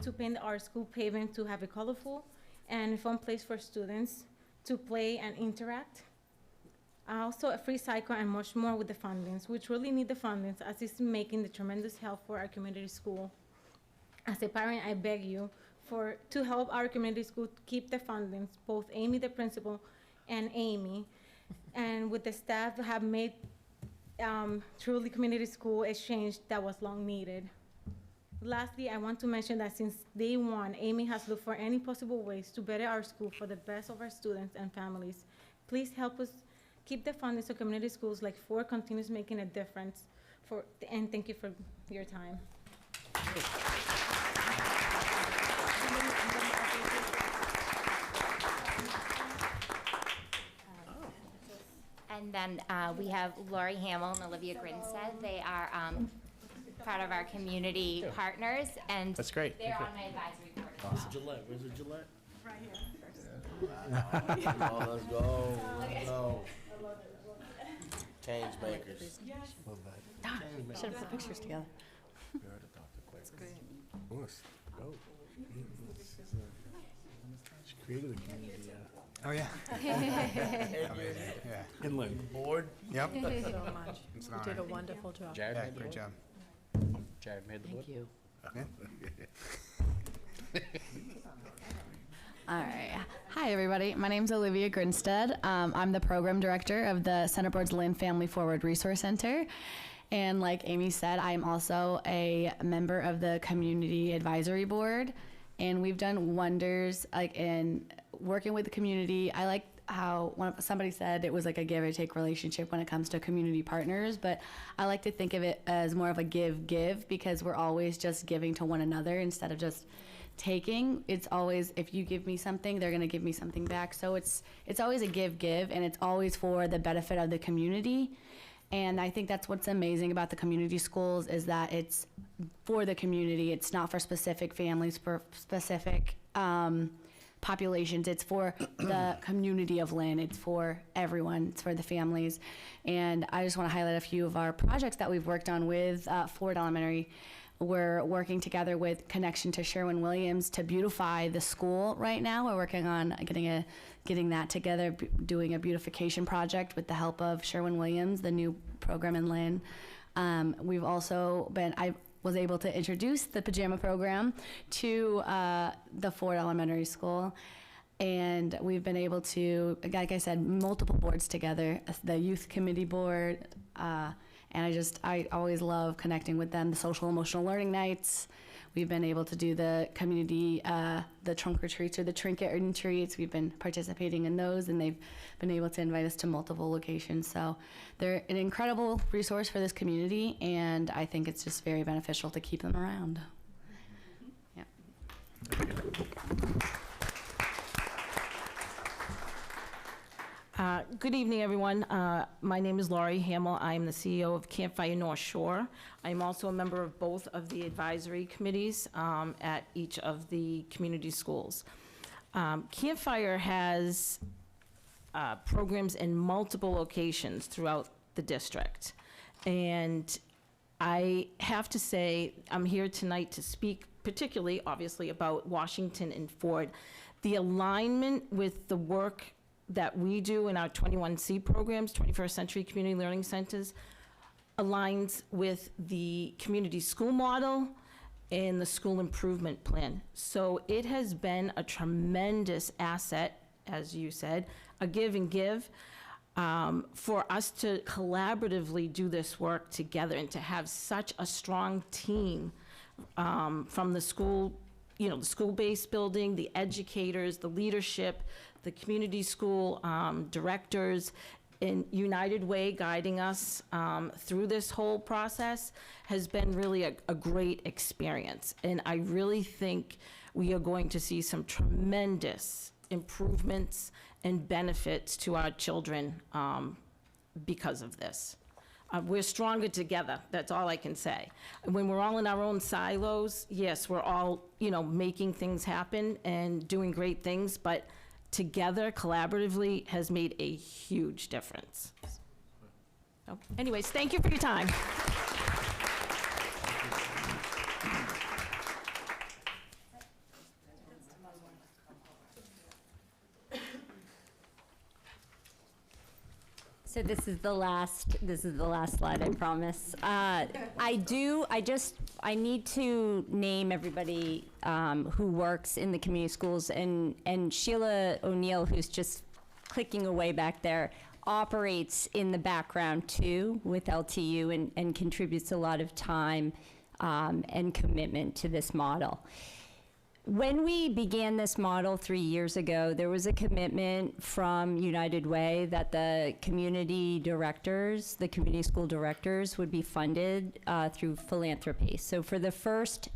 to paint our school pavement to have a colorful and fun place for students to play and interact. Also a free cycle and much more with the fundings, which really need the fundings as it's making the tremendous help for our community school. As a parent, I beg you to help our community school keep the fundings, both Amy, the principal, and Amy, and with the staff have made truly community school a change that was long needed. Lastly, I want to mention that since day one, Amy has looked for any possible ways to better our school for the best of our students and families. Please help us keep the funding so community schools like Ford continues making a difference. And thank you for your time. And then we have Lori Hamill and Olivia Grinstead. They are part of our community partners, and That's great. they're on my advisory board. Awesome. Gillette, where's the Gillette? Right here. Oh, let's go, let's go. Change makers. Should have put pictures together. That's great. Let's go. She created a community, Oh, yeah. Yeah. Inland. Board? Yep. Thank you so much. It's an You did honor. a wonderful job. Jared Yeah, made the great board? job. Jared made the board? Thank you. All right. Hi, everybody. My name's Olivia Grinstead. I'm the program director of the Center Board's Lynn Family Forward Resource Center. And like Amy said, I'm also a member of the Community Advisory Board. And we've done wonders like in working with the community. I like how somebody said it was like a give or take relationship when it comes to community partners, but I like to think of it as more of a give because we're always just giving to one another instead of just taking. It's always, if you give me something, they're gonna give me something back. So it's always a give, and it's always for the benefit of the community. And I think that's what's amazing about the community schools is that it's for the community. It's not for specific families, for specific populations. It's for the community of Lynn. It's for everyone. It's for the families. And I just want to highlight a few of our projects that we've worked on with Ford Elementary. We're working together with Connection to Sherwin-Williams to beautify the school right now. We're working on getting that together, doing a beautification project with the help of Sherwin-Williams, the new program in Lynn. We've also I was able to introduce the pajama program to the Ford Elementary School. And we've been able to, like I said, multiple boards together, the youth committee board, and I always love connecting with them. The social emotional learning nights. We've been able to do the community, the trunk retreats or the trinket retreats. We've been participating in those, and they've been able to invite us to multiple locations. So they're an incredible resource for this community, and I think it's just very beneficial to keep them around. Yeah. Good evening, everyone. My name is Laurie Hamill. I'm the CEO of Campfire North Shore. I'm also a member of both of the advisory committees at each of the community schools. Campfire has programs in multiple locations throughout the district. And I have to say, I'm here tonight to speak particularly, obviously, about Washington and Ford. The alignment with the work that we do in our 21C programs, 21st Century Community Learning Centers, aligns with the community school model and the school improvement plan. So it has been a tremendous asset, as you said, a give and give, for us to collaboratively do this work together and to have such a strong team from the school, the school-based building, the educators, the leadership, the community school directors, and United Way guiding us through this whole process has been really a great experience. And I really think we are going to see some tremendous improvements and benefits to our children because of this. We're stronger together, that's all I can say. When we're all in our own silos, yes, we're all, making things happen and doing great things, but together, collaboratively, has made a huge difference. So, anyways, thank you for your time. So this is the last slide, I promise. I need to name everybody who works in the community schools, and Sheila O'Neill, who's just clicking away back there, operates in the background too with LTU and contributes a lot of time and commitment to this model. When we began this model 3 years ago, there was a commitment from United Way that the community directors, the community school directors, would be funded through philanthropy. So for the first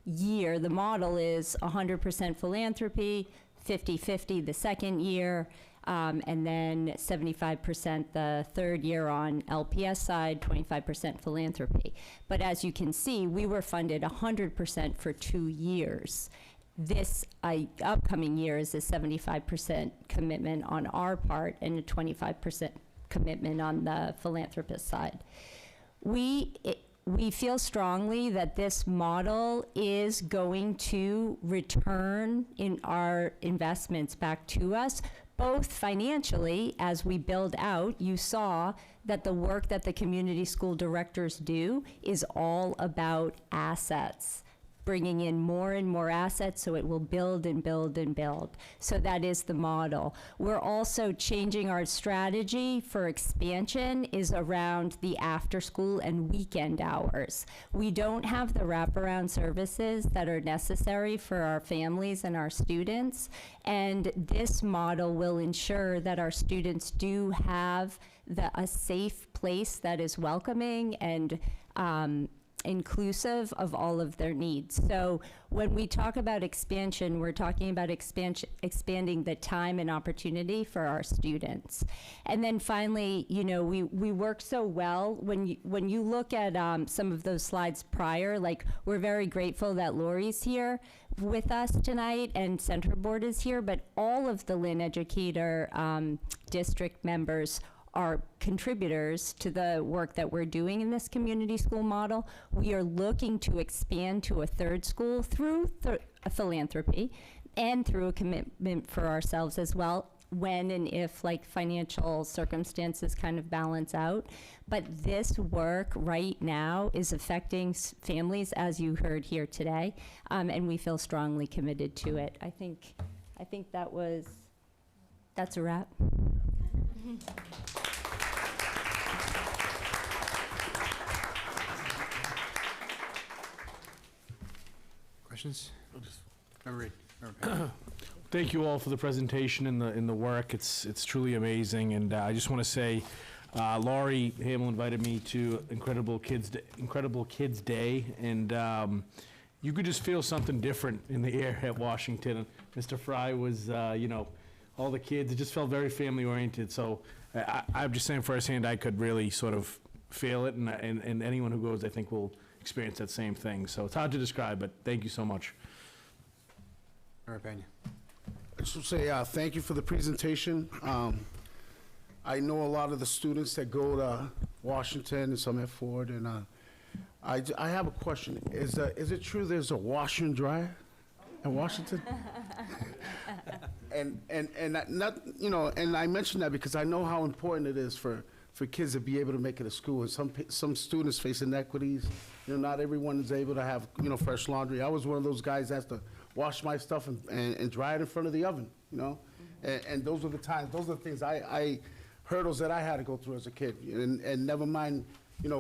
year, the model is 100% philanthropy, 50-50 the second year, and then 75% the third year on LPS side, 25% philanthropy. But as you can see, we were funded 100% for 2 years. This upcoming year is a 75% commitment on our part and a 25% commitment on the philanthropist side. We feel strongly that this model is going to return in our investments back to us, both financially as we build out. You saw that the work that the community school directors do is all about assets, bringing in more and more assets so it will build and build and build. So that is the model. We're also changing our strategy for expansion is around the after school and weekend hours. We don't have the wraparound services that are necessary for our families and our students, and this model will ensure that our students do have a safe place that is welcoming and inclusive of all of their needs. So when we talk about expansion, we're talking about expanding the time and opportunity for our students. And then finally, you know, we work so well. When you look at some of those slides prior, like, we're very grateful that Lori's here with us tonight and Center Board is here, but all of the Lynn Educator district members are contributors to the work that we're doing in this community school model. We are looking to expand to a third school through a philanthropy and through a commitment for ourselves as well, when and if like financial circumstances kind of balance out. But this work right now is affecting families, as you heard here today, and we feel strongly committed to it. I think that's a wrap. Questions? Member Reed. Member Thank you all for the presentation and the work. It's truly amazing, and I just want to say, Laurie Hamill invited me to Incredible Kids Day, and you could just feel something different in the air at Washington. Mr. Fry was, all the kids. It just felt very family oriented. So I'm just saying firsthand, I could really sort of feel it, and anyone who goes, I think, will experience that same thing. So it's hard to describe, but thank you so much. Member Pena. I just want to say thank you for the presentation. I know a lot of the students that go to Washington and some at Ford, and I have a question. Is it true there's a washer and dryer in Washington? and I mention that because I know how important it is for kids to be able to make it to school. And some students face inequities. Not everyone is able to have fresh laundry. I was one of those guys that has to wash my stuff and dry it in front of the oven. And those are the times. Those are the things hurdles that I had to go through as a kid. And never mind,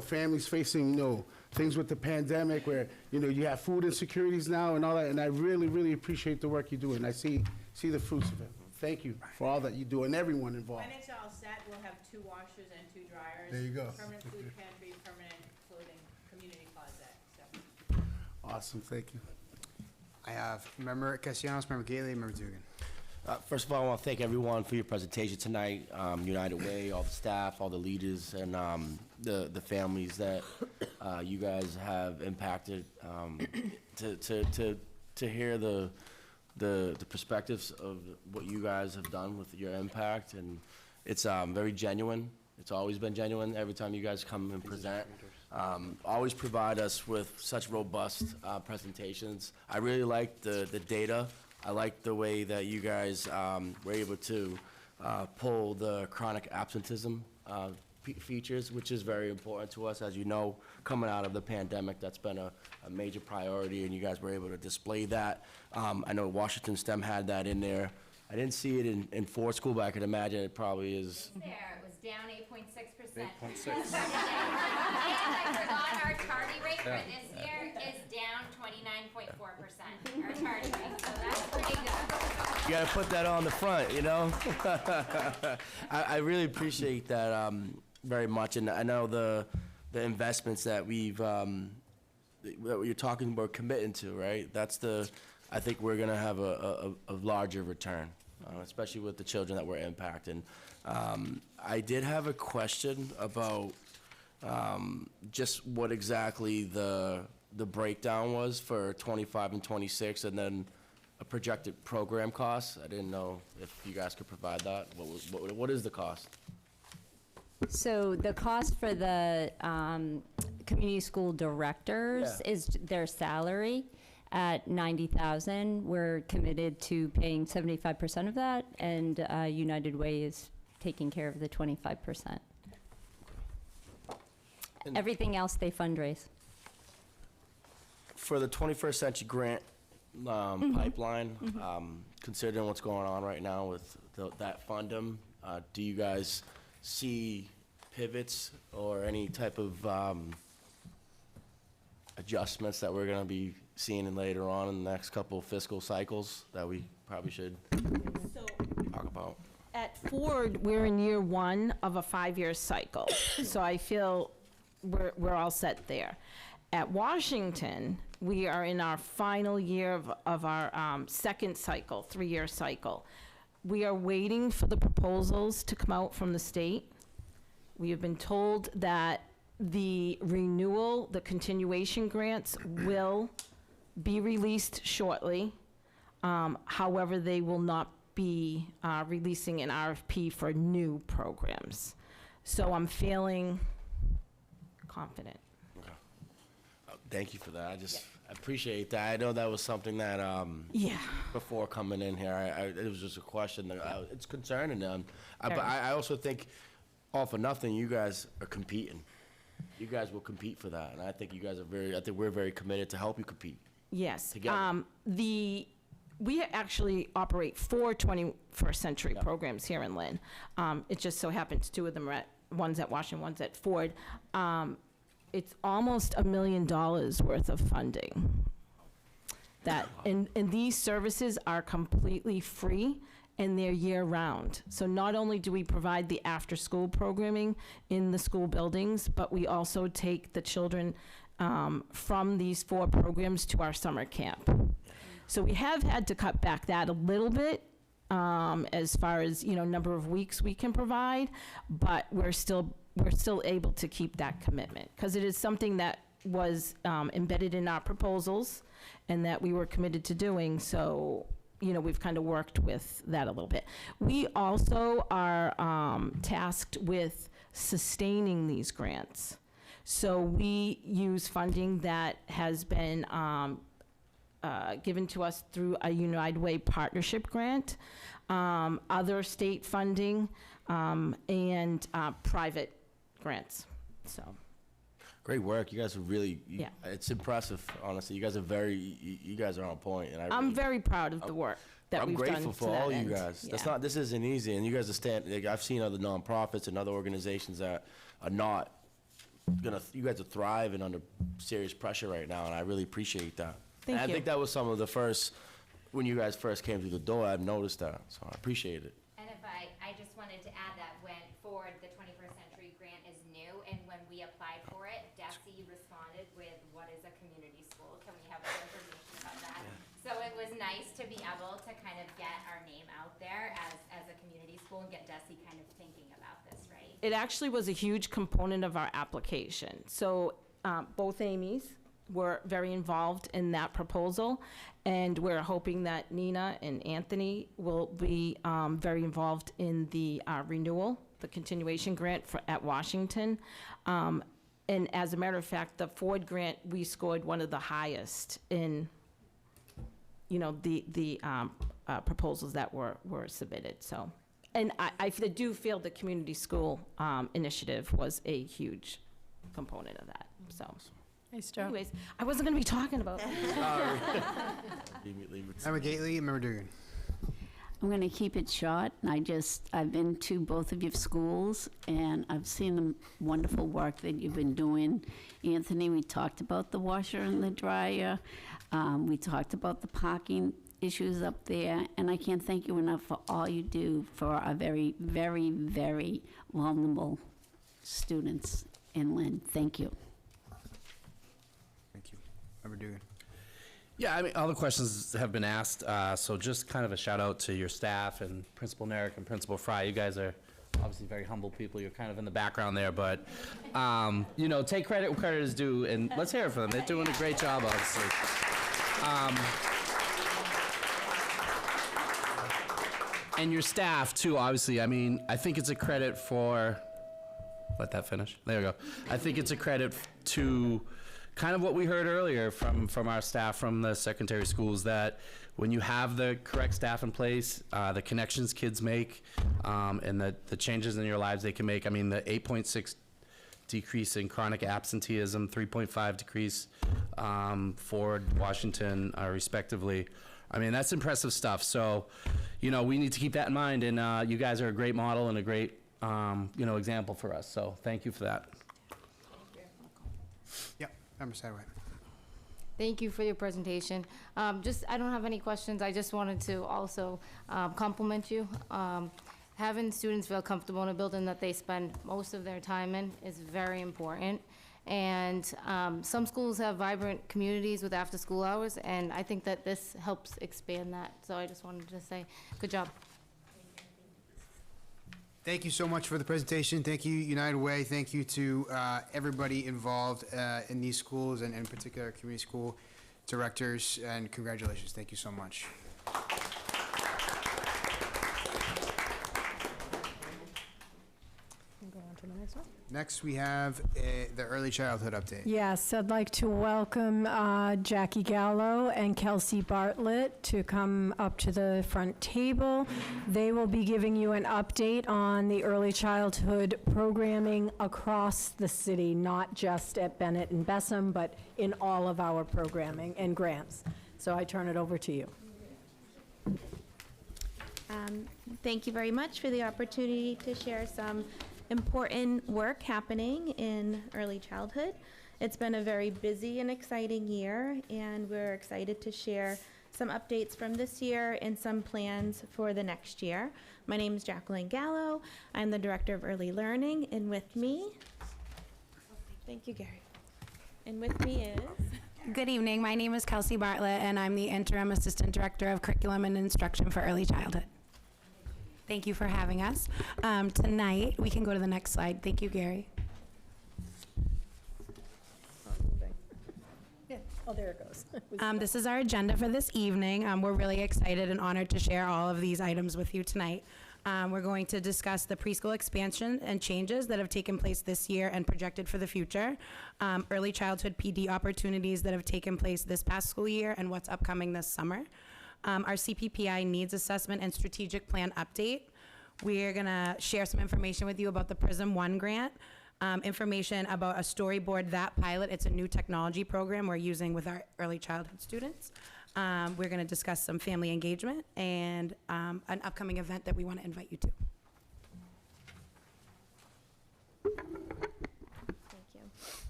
families facing things with the pandemic where you have food insecurities now and all that. And I really, really appreciate the work you do, and I see the fruits of it. Thank you for all that you do and everyone involved. When it's all set, we'll have 2 washers and 2 dryers. There you go. Permanent food pantry, permanent clothing, community closet. So. Awesome, thank you. I have Member Castellanos, Member Gately, Member Dugan. First of all, I want to thank everyone for your presentation tonight. United Way, all the staff, all the leaders, and the families that you guys have impacted. To hear the perspectives of what you guys have done with your impact, and it's very genuine. It's always been genuine every time you guys come and present. Always provide us with such robust presentations. I really like the data. I like the way that you guys were able to pull the chronic absenteeism features, which is very important to us. As you know, coming out of the pandemic, that's been a major priority, and you guys were able to display that. I know Washington STEM had that in there. I didn't see it in Ford School, but I could imagine it probably is. There, it was down 8.6%. 8.6. And I forgot our tardy rate for this year is down 29.4%. Our tardy rate, so that's pretty good. You gotta put that on the front, you know? I really appreciate that very much, and I know the investments that that you're talking about committing to, right? I think we're gonna have a larger return, especially with the children that we're impacting. I did have a question about just what exactly the breakdown was for 25 and 26, and then a projected program cost. I didn't know if you guys could provide that. What is the cost? So the cost for the community school directors is their salary at $90,000. We're committed to paying 75% of that, and United Way is taking care of the 25%. Everything else they fundraise. For the 21st Century Grant pipeline, considering what's going on right now with that funding, do you guys see pivots or any type of adjustments that we're going to be seeing later on in the next couple of fiscal cycles that we probably should talk about? At Ford, we're in year 1 of a 5-year cycle, so I feel we're all set there. At Washington, we are in our final year of our second cycle, 3-year cycle. We are waiting for the proposals to come out from the state. We have been told that the renewal, the continuation grants will be released shortly. However, they will not be releasing an RFP for new programs. So I'm feeling confident. Thank you for that. I appreciate that. I know that was something that, before coming in here, it was just a question that it's concerning them. But I also think, all for nothing, you guys are competing. You guys will compete for that, and I think you guys are I think we're very committed to help you compete. Yes. Together. We actually operate 4 21st century programs here in Lynn. It just so happens 2 of them are one's at Washington, one's at Ford. It's almost $1 million worth of funding. And these services are completely free, and they're year-round. So not only do we provide the after-school programming in the school buildings, but we also take the children from these 4 programs to our summer camp. So we have had to cut back that a little bit as far as, number of weeks we can provide, but we're still able to keep that commitment, because it is something that was embedded in our proposals and that we were committed to doing. So, we've kind of worked with that a little bit. We also are tasked with sustaining these grants. So we use funding that has been given to us through a United Way partnership grant, other state funding, and private grants. So great work. You guys are really, it's impressive, honestly. You guys are on point. And I'm very proud of the work that we've done. I'm grateful for all you guys. This isn't easy, and you guys are I've seen other nonprofits and other organizations that are not you guys are thriving under serious pressure right now, and I really appreciate that. Thank you. I think that was some of the first, when you guys first came through the door, I've noticed that, so I appreciate it. And if I just wanted to add that when Ford, the 21st Century Grant is new, and when we applied for it, DESI responded with, what is a community school? Can we have more information about that? So it was nice to be able to kind of get our name out there as a community school and get DESI kind of thinking about this, right? It actually was a huge component of our application. So both Amy's were very involved in that proposal, and we're hoping that Nina and Anthony will be very involved in the renewal, the continuation grant at Washington. And as a matter of fact, the Ford grant, we scored one of the highest in, the proposals that were submitted. So, And I do feel the community school initiative was a huge component of that, so. Nice job. Anyways, I wasn't gonna be talking about Member Gately and Member Dugan. I'm going to keep it short. I've been to both of your schools, and I've seen the wonderful work that you've been doing. Anthony, we talked about the washer and the dryer. We talked about the parking issues up there, and I can't thank you enough for all you do for our very, very, very vulnerable students in Lynn. Thank you. Thank you. Member Dugan. Yeah, I mean, all the questions have been asked, so just kind of a shout out to your staff and Principal Nerrick and Principal Fry. You guys are obviously very humble people. You're kind of in the background there, but, you know, take credit where credit is due, and let's hear it for them. They're doing a great job, obviously. And your staff, too, obviously. I mean, I think it's a credit for, let that finish. There we go. I think it's a credit to kind of what we heard earlier from our staff from the secondary schools, that when you have the correct staff in place, the connections kids make, and the changes in your lives they can make. I mean, the 8.6 decrease in chronic absenteeism, 3.5 decrease for Washington, respectively. I mean, that's impressive stuff. So, you know, we need to keep that in mind, and you guys are a great model and a great, you know, example for us. So thank you for that. Yep. Member Sadoway. Thank you for your presentation. I don't have any questions. I just wanted to also compliment you. Having students feel comfortable in a building that they spend most of their time in is very important. And some schools have vibrant communities with after-school hours, and I think that this helps expand that. So I just wanted to say, good job. Thank you so much for the presentation. Thank you, United Way. Thank you to everybody involved in these schools, and in particular, community school directors, and congratulations. Thank you so much. Go on to the next one. Next, we have the early childhood update. Yes, I'd like to welcome Jackie Gallo and Kelsey Bartlett to come up to the front table. They will be giving you an update on the early childhood programming across the city, not just at Bennett and Bessem, but in all of our programming and grants. So I turn it over to you. Thank you very much for the opportunity to share some important work happening in early childhood. It's been a very busy and exciting year, and we're excited to share some updates from this year and some plans for the next year. My name is Jacqueline Gallo. I'm the Director of Early Learning, and with me, thank you, Gary. And with me is... Good evening. My name is Kelsey Bartlett, and I'm the Interim Assistant Director of Curriculum and Instruction for Early Childhood. Thank you for having us. Tonight, we can go to the next slide. Thank you, Gary. Yeah. Oh, there it goes. This is our agenda for this evening. We're really excited and honored to share all of these items with you tonight. We're going to discuss the preschool expansion and changes that have taken place this year and projected for the future, early childhood PD opportunities that have taken place this past school year and what's upcoming this summer. Our CPPI needs assessment and strategic plan update. We're gonna share some information with you about the PRISM 1 grant, information about a storyboard that pilot. It's a new technology program we're using with our early childhood students. We're gonna discuss some family engagement and an upcoming event that we wanna invite you to.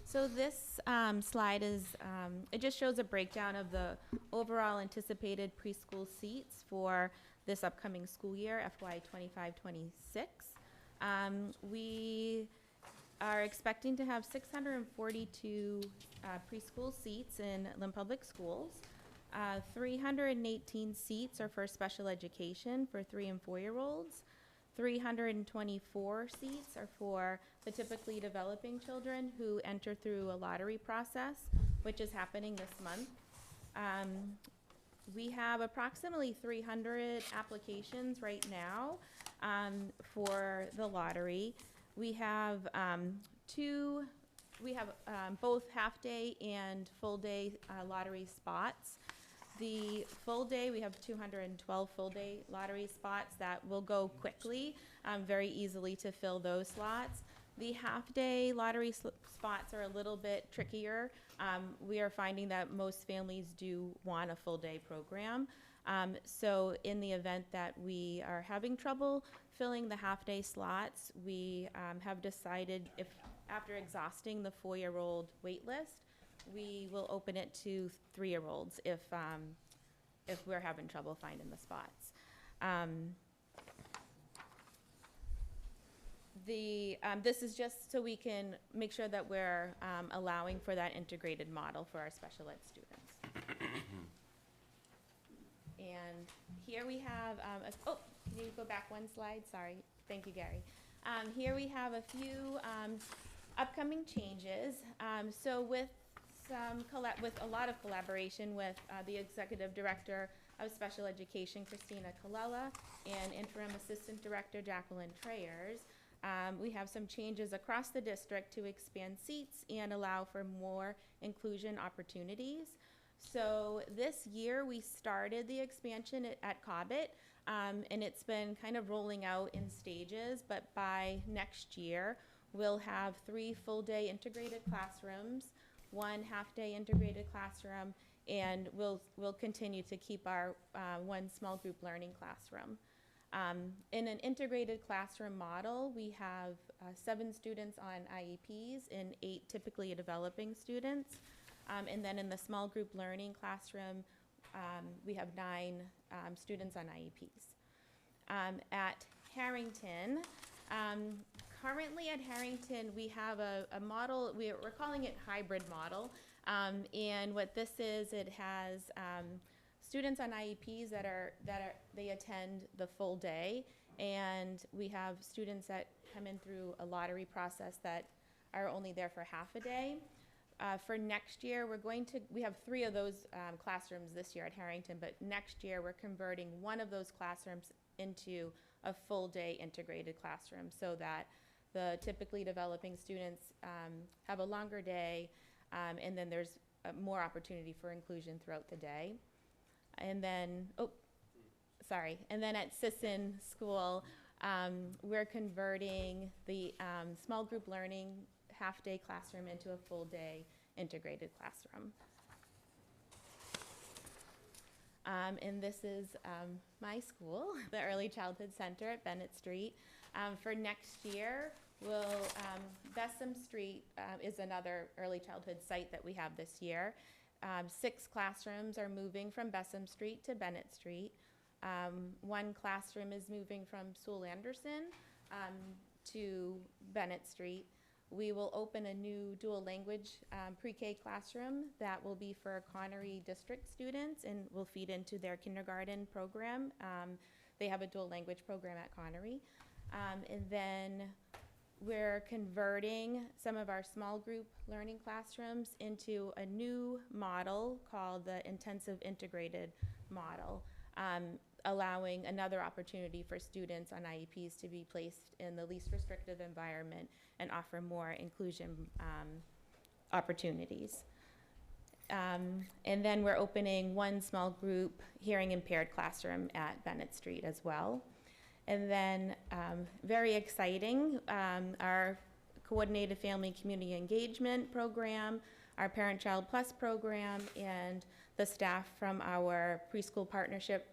So this slide is, it just shows a breakdown of the overall anticipated preschool seats for this upcoming school year, FY 25-26. We are expecting to have 642 preschool seats in Lynn Public Schools. 318 seats are for special education for 3 and 4-year-olds. 324 seats are for the typically developing children who enter through a lottery process, which is happening this month. We have approximately 300 applications right now for the lottery. We have both half-day and full-day lottery spots. The full day, we have 212 full day lottery spots that will go quickly, very easily to fill those slots. The half-day lottery spots are a little bit trickier. We are finding that most families do want a full-day program. So in the event that we are having trouble filling the half-day slots, we have decided, if after exhausting the 4-year-old wait list, we will open it to 3-year-olds if we're having trouble finding the spots. This is just so we can make sure that we're allowing for that integrated model for our special ed students. And here we have, oh, can you go back one slide? Sorry. Thank you, Gary. Here we have a few upcoming changes. So with a lot of collaboration with the Executive Director of Special Education, Christina Colella, and Interim Assistant Director, Jacqueline Trayers, we have some changes across the district to expand seats and allow for more inclusion opportunities. So this year we started the expansion at Cobbett, and it's been kind of rolling out in stages, but by next year we'll have 3 full-day integrated classrooms, 1 half-day integrated classroom, and we'll continue to keep our 1 small group learning classroom. In an integrated classroom model, we have 7 students on IEPs and 8 typically developing students. And then in the small group learning classroom, we have 9 students on IEPs. At Harrington, currently at Harrington, we have a model, we're calling it hybrid model. And what this is, it has students on IEPs they attend the full day, and we have students that come in through a lottery process that are only there for half a day. For next year, we have 3 of those classrooms this year at Harrington, but next year we're converting 1 of those classrooms into a full day integrated classroom so that the typically developing students have a longer day, and then there's more opportunity for inclusion throughout the day. And then, and then at Sisson School, we're converting the small group learning half-day classroom into a full-day integrated classroom. And this is my school, the Early Childhood Center at Bennett Street. For next year, Bessem Street is another early childhood site that we have this year. 6 classrooms are moving from Bessem Street to Bennett Street. 1 classroom is moving from Sewell Anderson to Bennett Street. We will open a new dual language pre-K classroom that will be for Connery District students and will feed into their kindergarten program. They have a dual language program at Connery. And then we're converting some of our small group learning classrooms into a new model called the intensive integrated model, allowing another opportunity for students on IEPs to be placed in the least restrictive environment and offer more inclusion opportunities. And then we're opening 1 small group hearing impaired classroom at Bennett Street as well. And then very exciting, our Coordinated Family Community Engagement program, our Parent Child Plus program, and the staff from our preschool partnership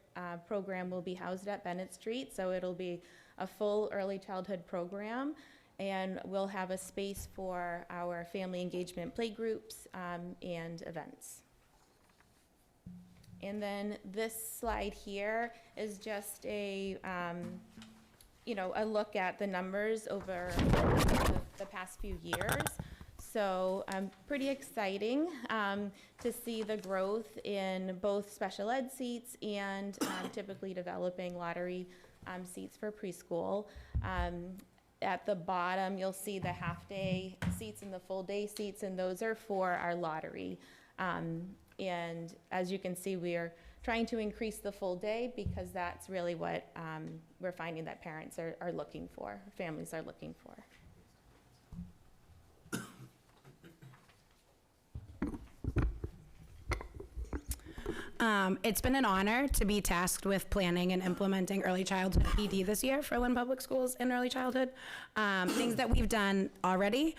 program will be housed at Bennett Street. So it'll be a full early childhood program, and we'll have a space for our family engagement playgroups and events. And then this slide here is just a look at the numbers over the past few years. So pretty exciting to see the growth in both special ed seats and typically developing lottery seats for preschool. At the bottom, you'll see the half-day seats and the full-day seats, and those are for our lottery. And as you can see, we are trying to increase the full day because that's really what we're finding that parents are looking for, families are looking for. It's been an honor to be tasked with planning and implementing early childhood PD this year for Lynn Public Schools in early childhood. Things that we've done already.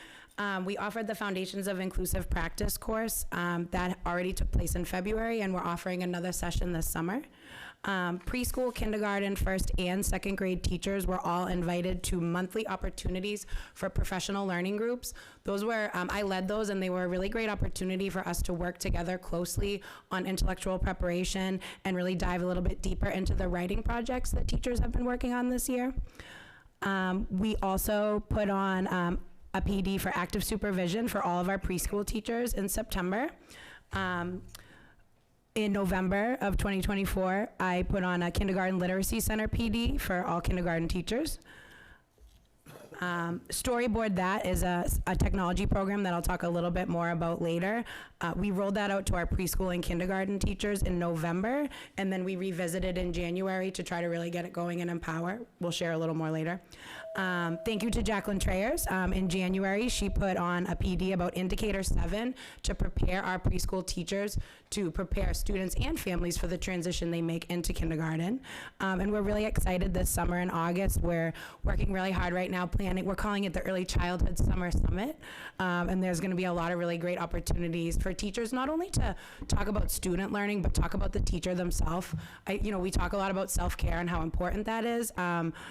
We offered the Foundations of Inclusive Practice course that already took place in February, and we're offering another session this summer. Preschool, kindergarten, first and second grade teachers were all invited to monthly opportunities for professional learning groups. Those were, I led those, and they were a really great opportunity for us to work together closely on intellectual preparation and really dive a little bit deeper into the writing projects that teachers have been working on this year. We also put on a PD for active supervision for all of our preschool teachers in September. In November of 2024, I put on a kindergarten literacy center PD for all kindergarten teachers. Storyboard That is a technology program that I'll talk a little bit more about later. We rolled that out to our preschool and kindergarten teachers in November, and then we revisited in January to try to really get it going and empower. We'll share a little more later. Thank you to Jacqueline Trayers. In January, she put on a PD about Indicator 7 to prepare our preschool teachers to prepare students and families for the transition they make into kindergarten. And we're really excited this summer in August. We're working really hard right now planning. We're calling it the Early Childhood Summer Summit. And there's gonna be a lot of really great opportunities for teachers, not only to talk about student learning, but talk about the teacher themselves. We talk a lot about self-care and how important that is.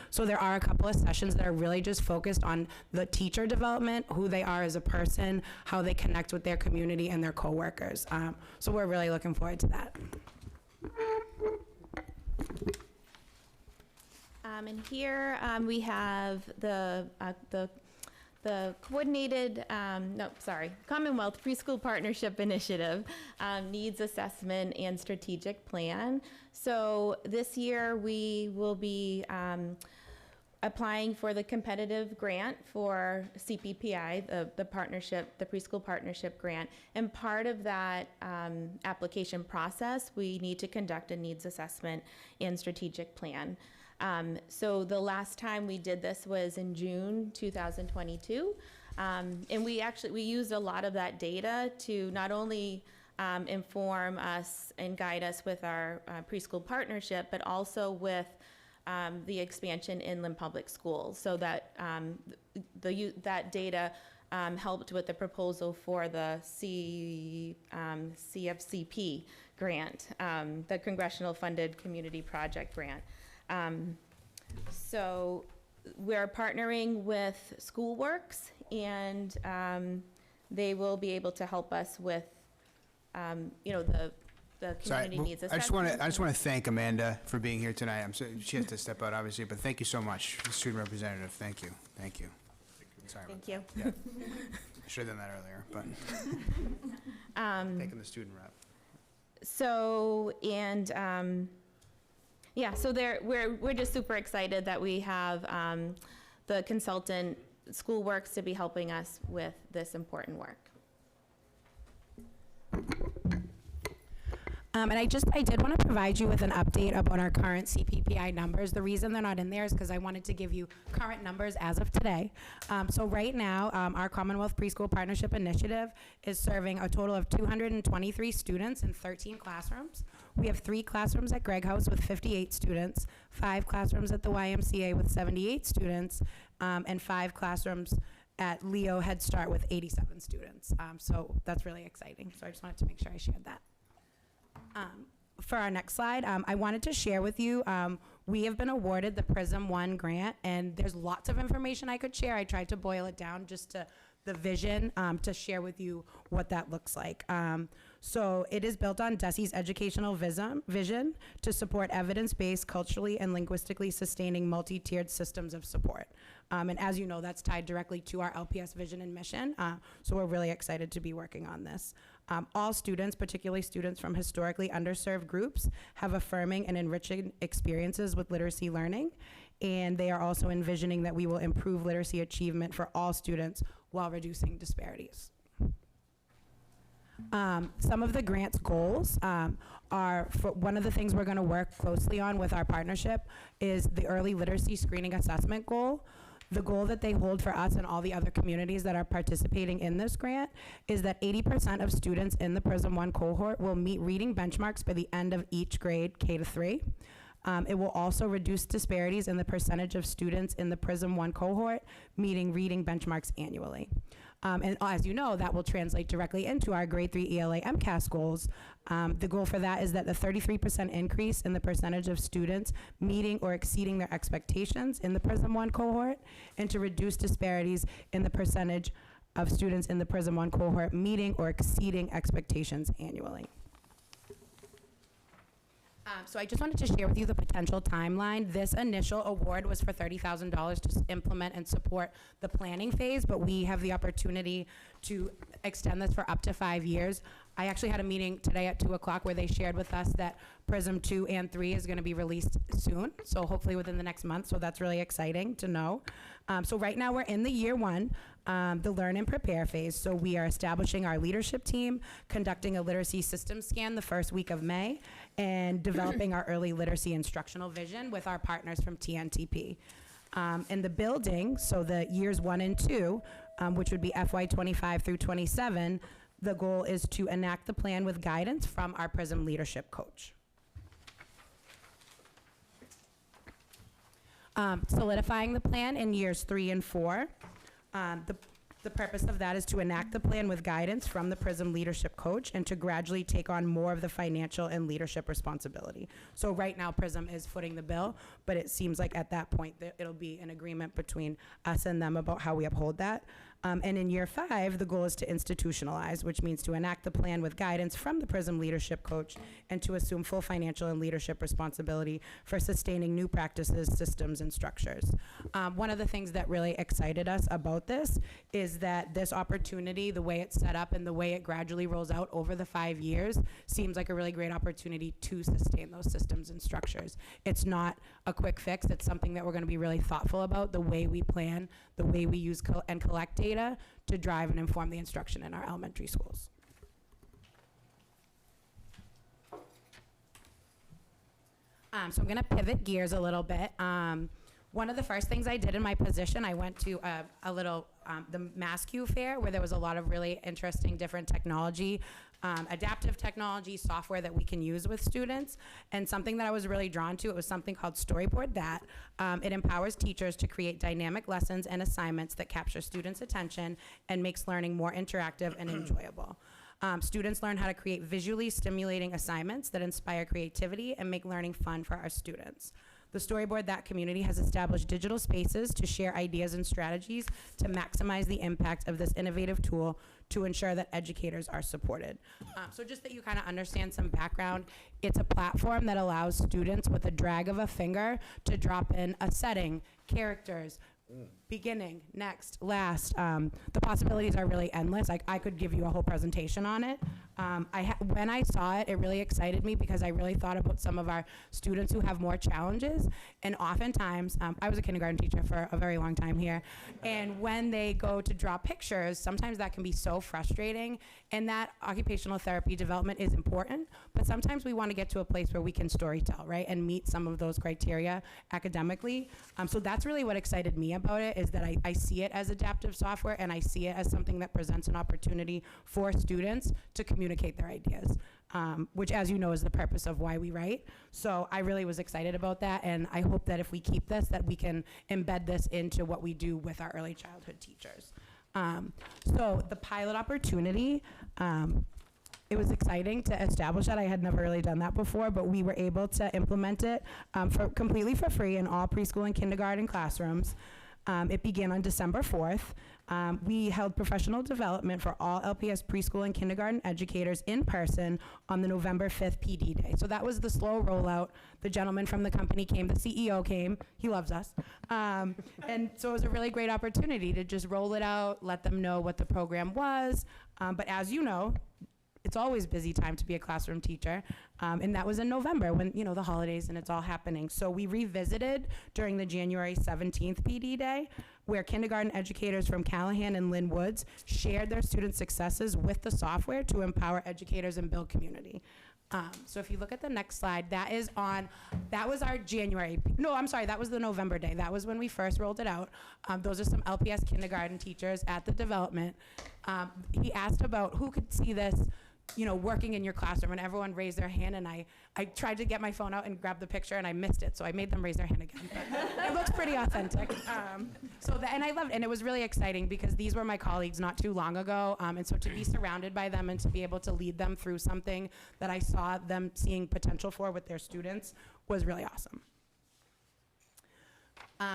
So there are a couple of sessions that are really just focused on the teacher development, who they are as a person, how they connect with their community and their coworkers. So we're really looking forward to that. And here we have the coordinated, Commonwealth Preschool Partnership Initiative Needs Assessment and Strategic Plan. So this year we will be applying for the competitive grant for CPPI, the partnership, the preschool partnership grant. And part of that application process, we need to conduct a needs assessment and strategic plan. So the last time we did this was in June 2022. And we used a lot of that data to not only inform us and guide us with our preschool partnership, but also with the expansion in Lynn Public Schools, so that that data helped with the proposal for the CFCP grant, the Congressional Funded Community Project grant. So we're partnering with SchoolWorks, and they will be able to help us with, the community needs assessment. I just want to thank Amanda for being here tonight. I'm sorry, she has to step out, obviously, but thank you so much, student representative. Thank you. Sorry. Thank you. Yeah. I should have done that earlier, but thanking the student rep. So, and so we're just super excited that we have the consultant SchoolWorks to be helping us with this important work. And I did want to provide you with an update about our current CPPI numbers. The reason they're not in there is because I wanted to give you current numbers as of today. So right now, our Commonwealth Preschool Partnership Initiative is serving a total of 223 students in 13 classrooms. We have 3 classrooms at Gregg House with 58 students, 5 classrooms at the YMCA with 78 students, and 5 classrooms at Leo Head Start with 87 students. So that's really exciting. So I just wanted to make sure I shared that. For our next slide, I wanted to share with you, we have been awarded the PRISM 1 grant, and there's lots of information I could share. I tried to boil it down just to the vision to share with you what that looks like. So it is built on DESE's educational vision to support evidence-based, culturally and linguistically sustaining multi-tiered systems of support. And as you know, that's tied directly to our LPS vision and mission. So we're really excited to be working on this. All students, particularly students from historically underserved groups, have affirming and enriching experiences with literacy learning. And they are also envisioning that we will improve literacy achievement for all students while reducing disparities. Some of the grant's goals are, for one of the things we're going to work closely on with our partnership is the early literacy screening assessment goal. The goal that they hold for us and all the other communities that are participating in this grant is that 80% of students in the PRISM 1 cohort will meet reading benchmarks by the end of each grade, K to 3. It will also reduce disparities in the percentage of students in the PRISM 1 cohort meeting reading benchmarks annually. And as you know, that will translate directly into our grade 3 ELA MCAS goals. The goal for that is that the 33% increase in the percentage of students meeting or exceeding their expectations in the PRISM 1 cohort, and to reduce disparities in the percentage of students in the PRISM 1 cohort meeting or exceeding expectations annually. So I just wanted to share with you the potential timeline. This initial award was for $30,000 to implement and support the planning phase, but we have the opportunity to extend this for up to 5 years. I actually had a meeting today at 2 o'clock where they shared with us that PRISM 2 and 3 is going to be released soon, so hopefully within the next month, so that's really exciting to know. So right now we're in the year 1, the learn and prepare phase. So we are establishing our leadership team, conducting a literacy systems scan the first week of May, and developing our early literacy instructional vision with our partners from TNTP. In the building, so the years 1 and 2, which would be FY 25 through 27, the goal is to enact the plan with guidance from our PRISM leadership coach. Solidifying the plan in years 3 and 4. The purpose of that is to enact the plan with guidance from the PRISM leadership coach and to gradually take on more of the financial and leadership responsibility. So right now PRISM is footing the bill, but it seems like at that point it'll be an agreement between us and them about how we uphold that. And in year 5, the goal is to institutionalize, which means to enact the plan with guidance from the PRISM leadership coach and to assume full financial and leadership responsibility for sustaining new practices, systems, and structures. One of the things that really excited us about this is that this opportunity, the way it's set up and the way it gradually rolls out over the 5 years, seems like a really great opportunity to sustain those systems and structures. It's not a quick fix. It's something that we're going to be really thoughtful about, the way we plan, the way we use and collect data to drive and inform the instruction in our elementary schools. So I'm going to pivot gears a little bit. One of the first things I did in my position, I went to the MassQ fair where there was a lot of really interesting different technology, adaptive technology, software that we can use with students. And something that I was really drawn to, it was something called Storyboard That. It empowers teachers to create dynamic lessons and assignments that capture students' attention and makes learning more interactive and enjoyable. Students learn how to create visually stimulating assignments that inspire creativity and make learning fun for our students. The Storyboard That community has established digital spaces to share ideas and strategies to maximize the impact of this innovative tool to ensure that educators are supported. So just that you kind of understand some background, it's a platform that allows students with a drag of a finger to drop in a setting, characters, beginning, next, last. The possibilities are really endless. I could give you a whole presentation on it. When I saw it, it really excited me because I really thought about some of our students who have more challenges. And oftentimes, I was a kindergarten teacher for a very long time here. And when they go to draw pictures, sometimes that can be so frustrating. And that occupational therapy development is important. But sometimes we want to get to a place where we can storytell, right? And meet some of those criteria academically. So that's really what excited me about it, is that I see it as adaptive software and I see it as something that presents an opportunity for students to communicate their ideas, which, as you know, is the purpose of why we write. So I really was excited about that, and I hope that if we keep this, that we can embed this into what we do with our early childhood teachers. So the pilot opportunity, it was exciting to establish that. I had never really done that before, but we were able to implement it completely for free in all preschool and kindergarten classrooms. It began on December 4th. We held professional development for all LPS preschool and kindergarten educators in person on the November 5th PD day. So that was the slow rollout. The gentleman from the company came, the CEO came, he loves us. And so it was a really great opportunity to just roll it out, let them know what the program was. But as you know, it's always busy time to be a classroom teacher. And that was in November when, you know, the holidays and it's all happening. So we revisited during the January 17th PD day, where kindergarten educators from Callahan and Lynn Woods shared their student successes with the software to empower educators and build community. So if you look at the next slide, that was our January, no, I'm sorry, that was the November day. That was when we first rolled it out. Those are some LPS kindergarten teachers at the development. He asked about who could see this, working in your classroom, and everyone raised their hand, and I tried to get my phone out and grab the picture, and I missed it, so I made them raise their hand again. But it looks pretty authentic. And I loved it, and it was really exciting because these were my colleagues not too long ago, and so to be surrounded by them and to be able to lead them through something that I saw them seeing potential for with their students was really awesome.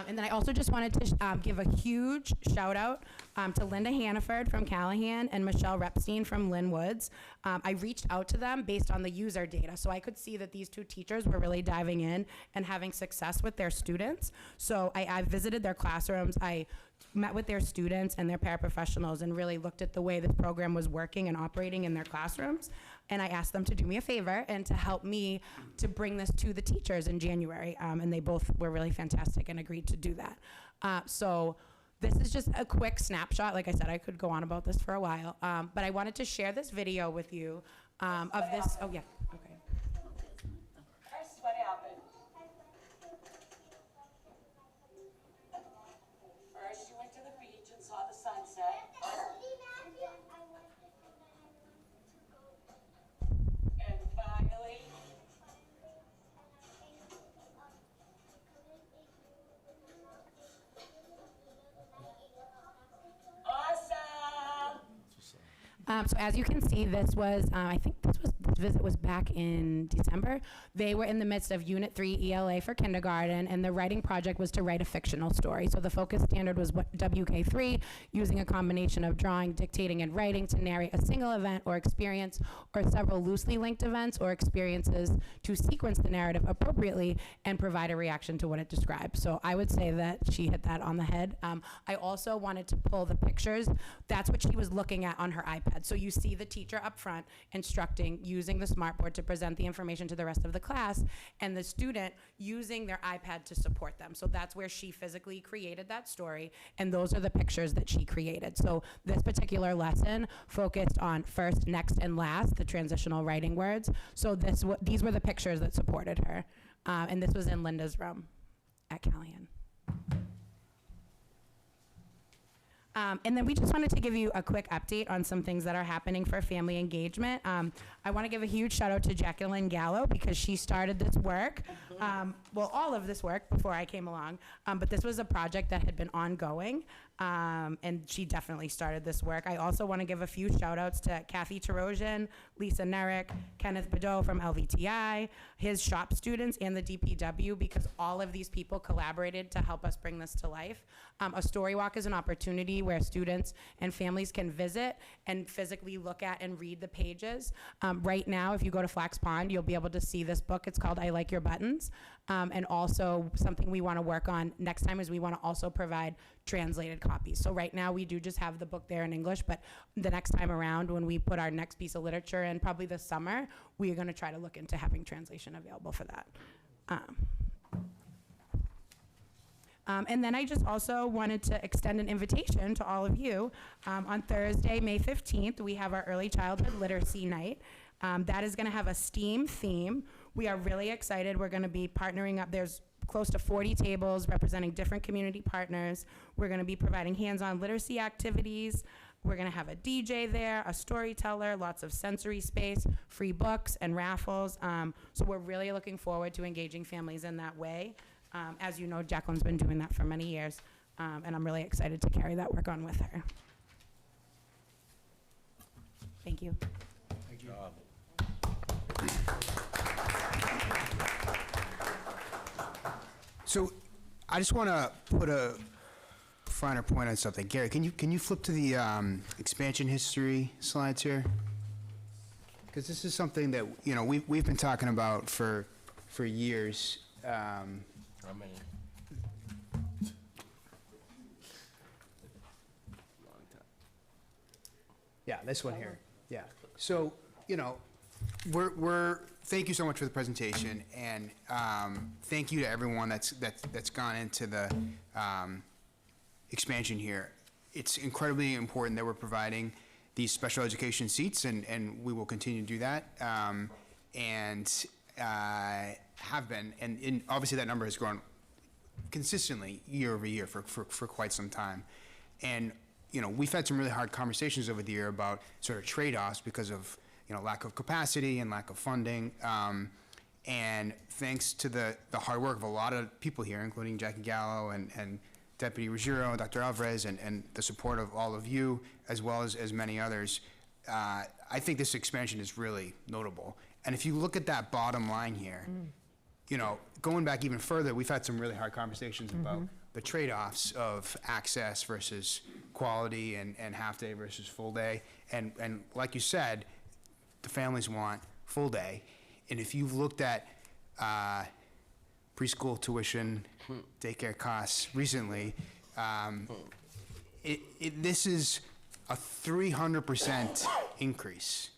And then I also just wanted to give a huge shout out to Linda Hannaford from Callahan and Michelle Repstein from Lynn Woods. I reached out to them based on the user data, so I could see that these two teachers were really diving in and having success with their students. So I visited their classrooms, I met with their students and their paraprofessionals and really looked at the way this program was working and operating in their classrooms. And I asked them to do me a favor and to help me to bring this to the teachers in January. And they both were really fantastic and agreed to do that. So this is just a quick snapshot. Like I said, I could go on about this for a while. But I wanted to share this video with you of this. Oh, yeah. Okay. First, what happened? First, you went to the beach and saw the sunset. And finally, awesome! So as you can see, this was, I think this visit was back in December. They were in the midst of Unit 3 ELA for kindergarten, and the writing project was to write a fictional story. So the focus standard was WK3, using a combination of drawing, dictating, and writing to narrate a single event or experience or several loosely linked events or experiences to sequence the narrative appropriately and provide a reaction to what it describes. So I would say that she hit that on the head. I also wanted to pull the pictures. That's what she was looking at on her iPad. So you see the teacher up front instructing, using the smartboard to present the information to the rest of the class, and the student using their iPad to support them. So that's where she physically created that story, and those are the pictures that she created. So this particular lesson focused on first, next, and last, the transitional writing words. So these were the pictures that supported her. And this was in Linda's room at Callahan. And then we just wanted to give you a quick update on some things that are happening for family engagement. I want to give a huge shout out to Jacqueline Gallo because she started this work, well, all of this work before I came along, but this was a project that had been ongoing, and she definitely started this work. I also want to give a few shout outs to Kathy Tarosian, Lisa Nerick, Kenneth Bedeau from LVTI, his shop students, and the DPW, because all of these people collaborated to help us bring this to life. A story walk is an opportunity where students and families can visit and physically look at and read the pages. Right now, if you go to Flax Pond, you'll be able to see this book. It's called I Like Your Buttons. And also something we want to work on next time is we want to also provide translated copies. So right now we do just have the book there in English, but the next time around when we put our next piece of literature in, probably this summer, we are going to try to look into having translation available for that. And then I just also wanted to extend an invitation to all of you. On Thursday, May 15th, we have our Early Childhood Literacy Night. That is going to have a STEAM theme. We are really excited. We're going to be partnering up. There's close to 40 tables representing different community partners. We're going to be providing hands-on literacy activities. We're going to have a DJ there, a storyteller, lots of sensory space, free books and raffles. So we're really looking forward to engaging families in that way. As you know, Jacqueline's been doing that for many years, and I'm really excited to carry that work on with her. Thank you. Good job. So I just want to put a finer point on something. Gary, can you flip to the expansion history slides here? Because this is something that we've been talking about for years. How many? Long time. Yeah, this one here. Yeah. So, we're thank you so much for the presentation, and thank you to everyone that's gone into the expansion here. It's incredibly important that we're providing these special education seats, and we will continue to do that. and have been, and obviously that number has grown consistently year over year for quite some time. And, you know, we've had some really hard conversations over the year about sort of trade-offs because of, you know, lack of capacity and lack of funding. And thanks to the hard work of a lot of people here, including Jackie Gallo and Deputy Ruggiero and Dr. Alvarez, and the support of all of you, as well as many others, I think this expansion is really notable. And if you look at that bottom line here, you know, going back even further, we've had some really hard conversations about the trade-offs of access versus quality and half-day versus full-day. And like you said, the families want full-day. And if you've looked at preschool tuition, daycare costs recently, this is a 300% increase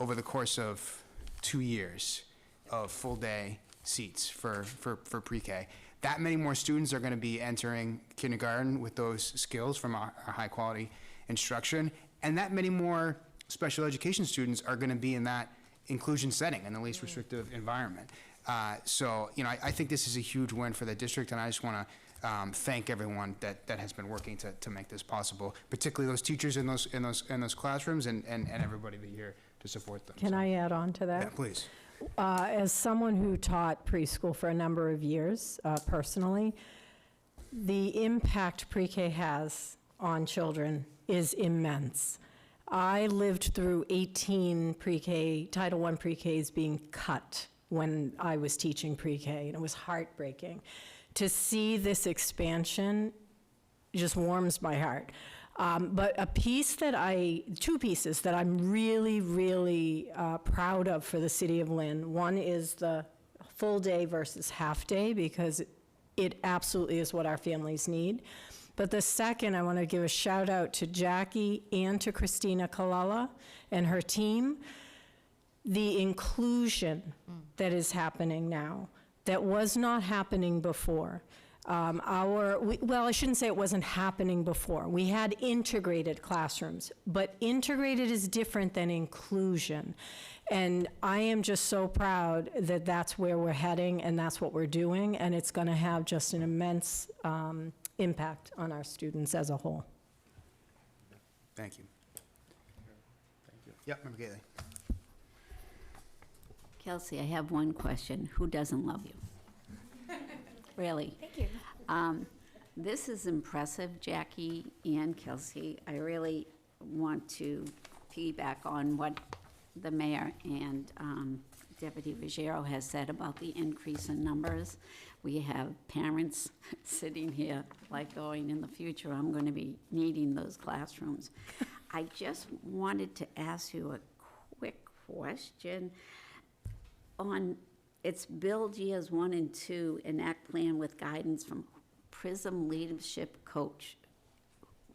over the course of 2 years of full-day seats for pre-K. That many more students are going to be entering kindergarten with those skills from our high-quality instruction, and that many more special education students are going to be in that inclusion setting in the least restrictive environment. So, you know, I think this is a huge win for the district, and I just want to thank everyone that has been working to make this possible, particularly those teachers in those classrooms and everybody here to support them. Can I add on to that? Yeah, please. As someone who taught preschool for a number of years, personally, the impact pre-K has on children is immense. I lived through 18 pre-K, Title I pre-Ks being cut when I was teaching pre-K, and it was heartbreaking. To see this expansion just warms my heart. But two pieces that I'm really, really proud of for the city of Lynn. One is the full day versus half day, because it absolutely is what our families need. But the second, I want to give a shout out to Jackie and to Christina Kalala and her team. The inclusion that is happening now, that was not happening before. Well, I shouldn't say it wasn't happening before. We had integrated classrooms, but integrated is different than inclusion. And I am just so proud that that's where we're heading and that's what we're doing, and it's going to have just an immense impact on our students as a whole. Thank you. Yep, Member Gately. Kelsey, I have one question. Who doesn't love you? Really? Thank you. This is impressive, Jackie and Kelsey. I really want to piggyback on what the mayor and Deputy Ruggiero has said about the increase in numbers. We have parents sitting here like going, in the future, I'm going to be needing those classrooms. I just wanted to ask you a quick question on it's build years 1 and 2, enact plan with guidance from PRISM leadership coach.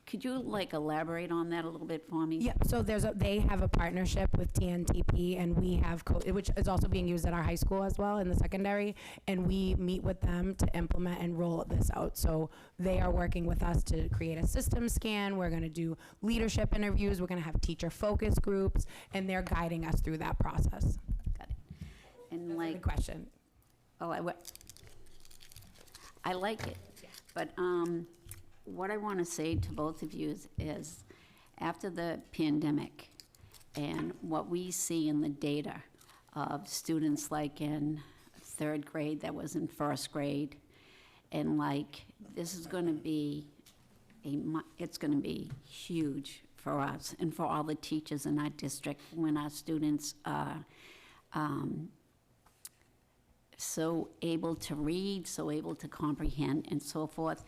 Could you elaborate on that a little bit for me? Yeah, so they have a partnership with TNTP, and we have, which is also being used at our high school as well in the secondary, and we meet with them to implement and roll this out. So they are working with us to create a system scan. We're going to do leadership interviews. We're going to have teacher focus groups, and they're guiding us through that process. Got it. And That's a good question. Oh, I like it, but what I want to say to both of you is after the pandemic and what we see in the data of students like in 3rd grade that was in 1st grade, and this is going to be it's going to be huge for us and for all the teachers in our district when our students are so able to read, so able to comprehend, and so forth.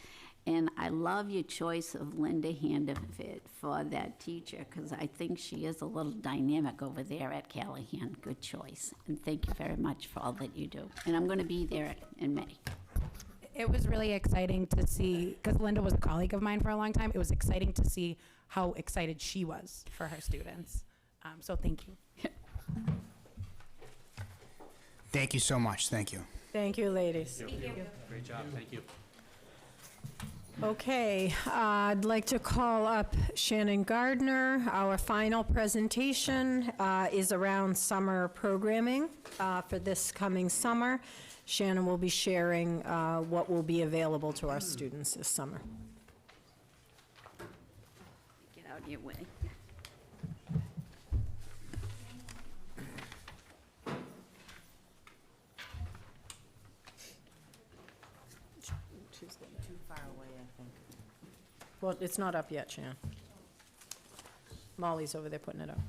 And I love your choice of Linda Handefit for that teacher, because I think she is a little dynamic over there at Callahan. Good choice. And thank you very much for all that you do. And I'm going to be there in May. It was really exciting to see, because Linda was a colleague of mine for a long time, it was exciting to see how excited she was for her students. So thank you. Thank you so much. Thank you. Thank you, ladies. Thank you. Great job. Thank you. Okay, I'd like to call up Shannon Gardner. Our final presentation is around summer programming for this coming summer. Shannon will be sharing what will be available to our students this summer. Get out of your way. Too far away, I think. Well, it's not up yet, Shannon. Molly's over there putting it up.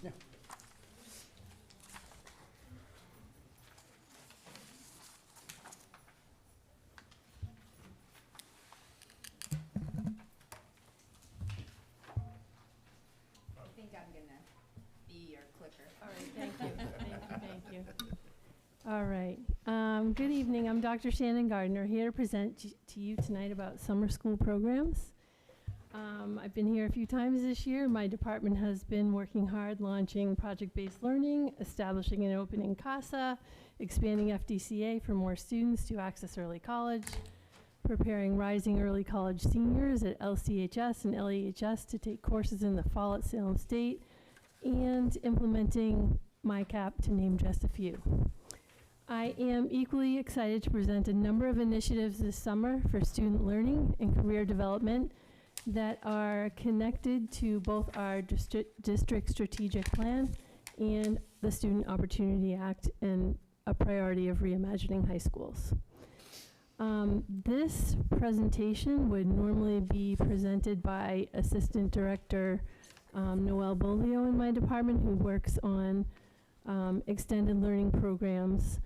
Yeah. I think I'm gonna be your clicker. All right, thank you, thank you. All right. Good evening. I'm Dr. Shannon Gardner, here to present to you tonight about summer school programs. I've been here a few times this year. My department has been working hard launching project-based learning, establishing and opening CASA, expanding FDCA for more students to access early college, preparing rising early college seniors at LCHS and LEHS to take courses in the fall at Salem State, and implementing MyCap, to name just a few. I am equally excited to present a number of initiatives this summer for student learning and career development that are connected to both our district strategic plan and the Student Opportunity Act, and a priority of reimagining high schools. This presentation would normally be presented by Assistant Director Noelle Bolio in my department, who works on extended learning programs.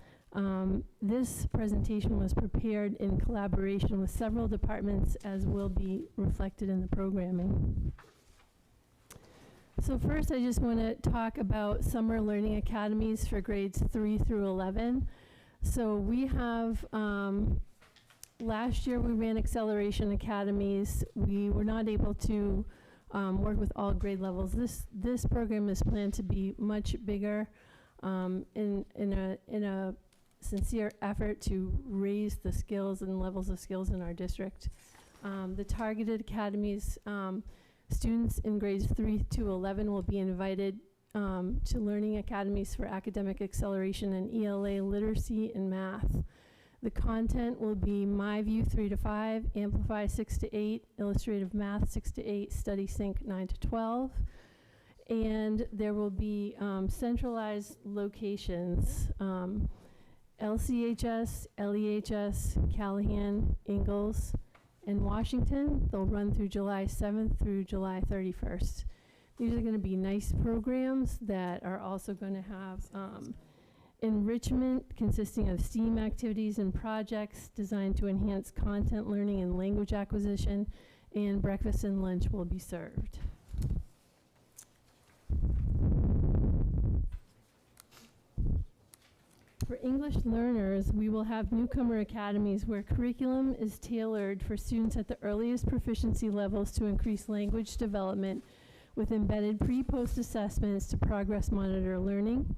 This presentation was prepared in collaboration with several departments, as will be reflected in the programming. So first, I just want to talk about summer learning academies for grades 3 through 11. So we have, last year we ran acceleration academies. We were not able to work with all grade levels. This program is planned to be much bigger in a sincere effort to raise the skills and levels of skills in our district. The targeted academies, students in grades 3 to 11 will be invited to learning academies for academic acceleration in ELA, literacy, and math. The content will be MyView 3 to 5, Amplify 6 to 8, Illustrative Math 6 to 8, Study Sync 9 to 12. And there will be centralized locations, LCHS, LEHS, Callahan, Ingalls, and Washington. They'll run through July 7th through July 31st. These are going to be nice programs that are also going to have enrichment consisting of STEAM activities and projects designed to enhance content learning and language acquisition, and breakfast and lunch will be served. For English learners, we will have newcomer academies where curriculum is tailored for students at the earliest proficiency levels to increase language development, with embedded pre-post assessments to progress monitor learning.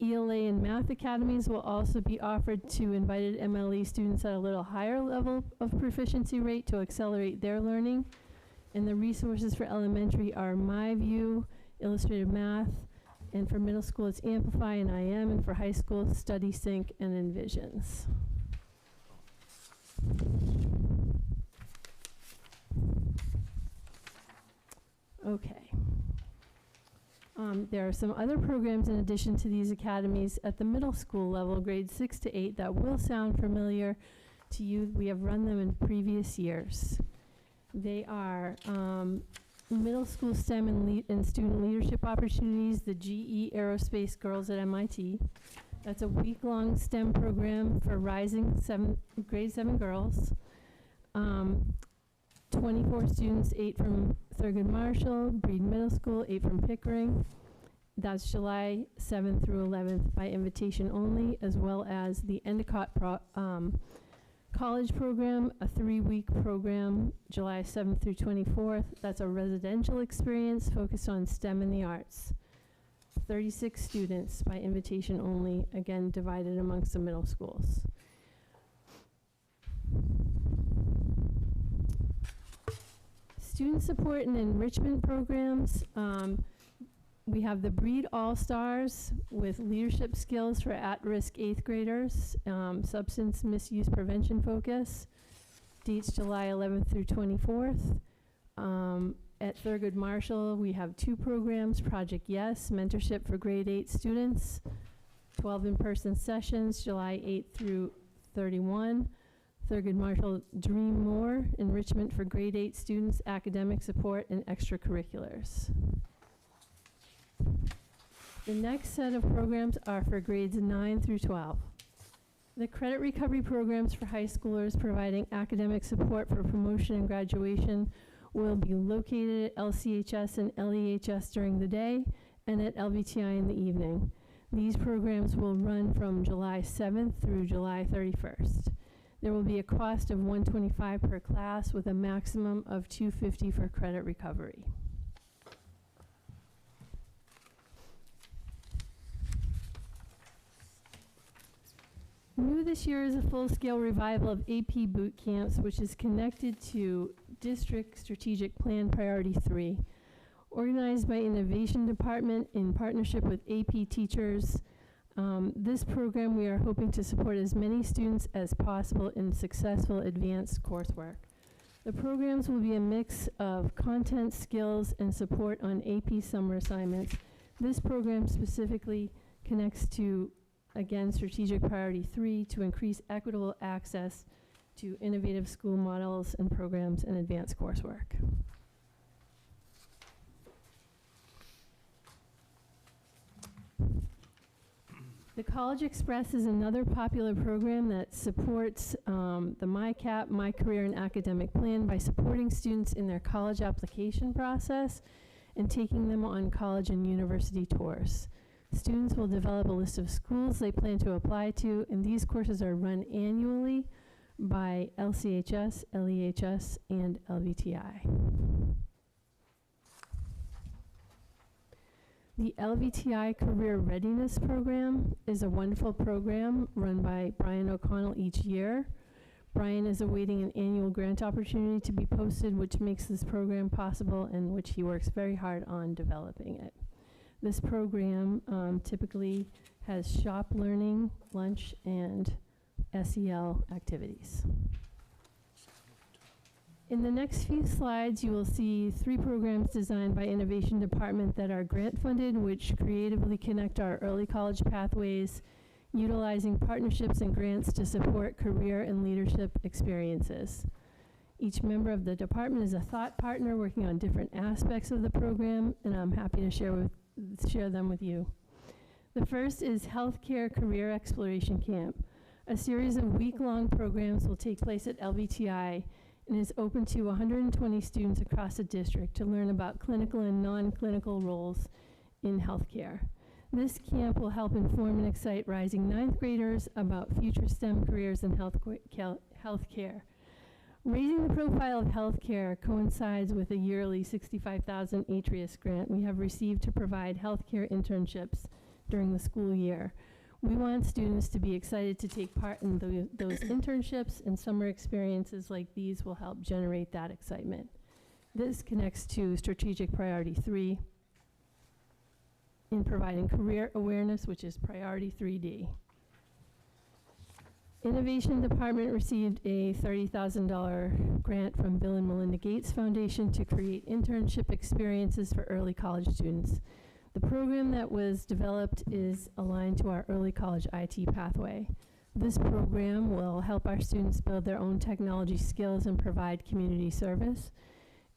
ELA and math academies will also be offered to invited MLE students at a little higher level of proficiency rate to accelerate their learning. And the resources for elementary are MyView, Illustrative Math, and for middle school it's Amplify and IM, and for high school Study Sync and Envisions. Okay. There are some other programs in addition to these academies at the middle school level, grades 6 to 8, that will sound familiar to you. We have run them in previous years. They are middle school STEM and student leadership opportunities, the GE Aerospace Girls at MIT. That's a week-long STEM program for rising grade 7 girls. 24 students, 8 from Thurgood Marshall, Breed Middle School, 8 from Pickering. That's July 7th through 11th by invitation only, as well as the Endicott college program, a 3-week program, July 7th through 24th. That's a residential experience focused on STEM and the arts. 36 students by invitation only, again divided amongst the middle schools. Student support and enrichment programs. We have the Breed All-Stars with leadership skills for at-risk 8th graders, substance misuse prevention focus. Dates July 11th through 24th. At Thurgood Marshall, we have 2 programs, Project Yes, mentorship for grade 8 students, 12 in-person sessions, July 8th through 31. Thurgood Marshall Dream More, enrichment for grade 8 students, academic support, and extracurriculars. The next set of programs are for grades 9 through 12. The credit recovery programs for high schoolers providing academic support for promotion and graduation will be located at LCHS and LEHS during the day and at LVTI in the evening. These programs will run from July 7th through July 31st. There will be a cost of $125 per class with a maximum of $250 for credit recovery. New this year is a full-scale revival of AP boot camps, which is connected to District Strategic Plan Priority 3. Organized by Innovation Department in partnership with AP teachers, this program we are hoping to support as many students as possible in successful advanced coursework. The programs will be a mix of content, skills, and support on AP summer assignments. This program specifically connects to, again, Strategic Priority 3 to increase equitable access to innovative school models and programs and advanced coursework. The College Express is another popular program that supports the MyCap, My Career and Academic Plan by supporting students in their college application process and taking them on college and university tours. Students will develop a list of schools they plan to apply to, and these courses are run annually by LCHS, LEHS, and LVTI. The LVTI Career Readiness Program is a wonderful program run by Brian O'Connell each year. Brian is awaiting an annual grant opportunity to be posted, which makes this program possible and which he works very hard on developing it. This program typically has shop learning, lunch, and SEL activities. In the next few slides, you will see 3 programs designed by Innovation Department that are grant funded, which creatively connect our early college pathways, utilizing partnerships and grants to support career and leadership experiences. Each member of the department is a thought partner working on different aspects of the program, and I'm happy to share them with you. The first is Healthcare Career Exploration Camp. A series of week-long programs will take place at LVTI and is open to 120 students across the district to learn about clinical and non-clinical roles in healthcare. This camp will help inform and excite rising 9th graders about future STEM careers in healthcare. Raising the profile of healthcare coincides with a yearly $65,000 Atrius grant we have received to provide healthcare internships during the school year. We want students to be excited to take part in those internships, and summer experiences like these will help generate that excitement. This connects to Strategic Priority 3 in providing career awareness, which is Priority 3D. Innovation Department received a $30,000 grant from Bill and Melinda Gates Foundation to create internship experiences for early college students. The program that was developed is aligned to our early college IT pathway. This program will help our students build their own technology skills and provide community service.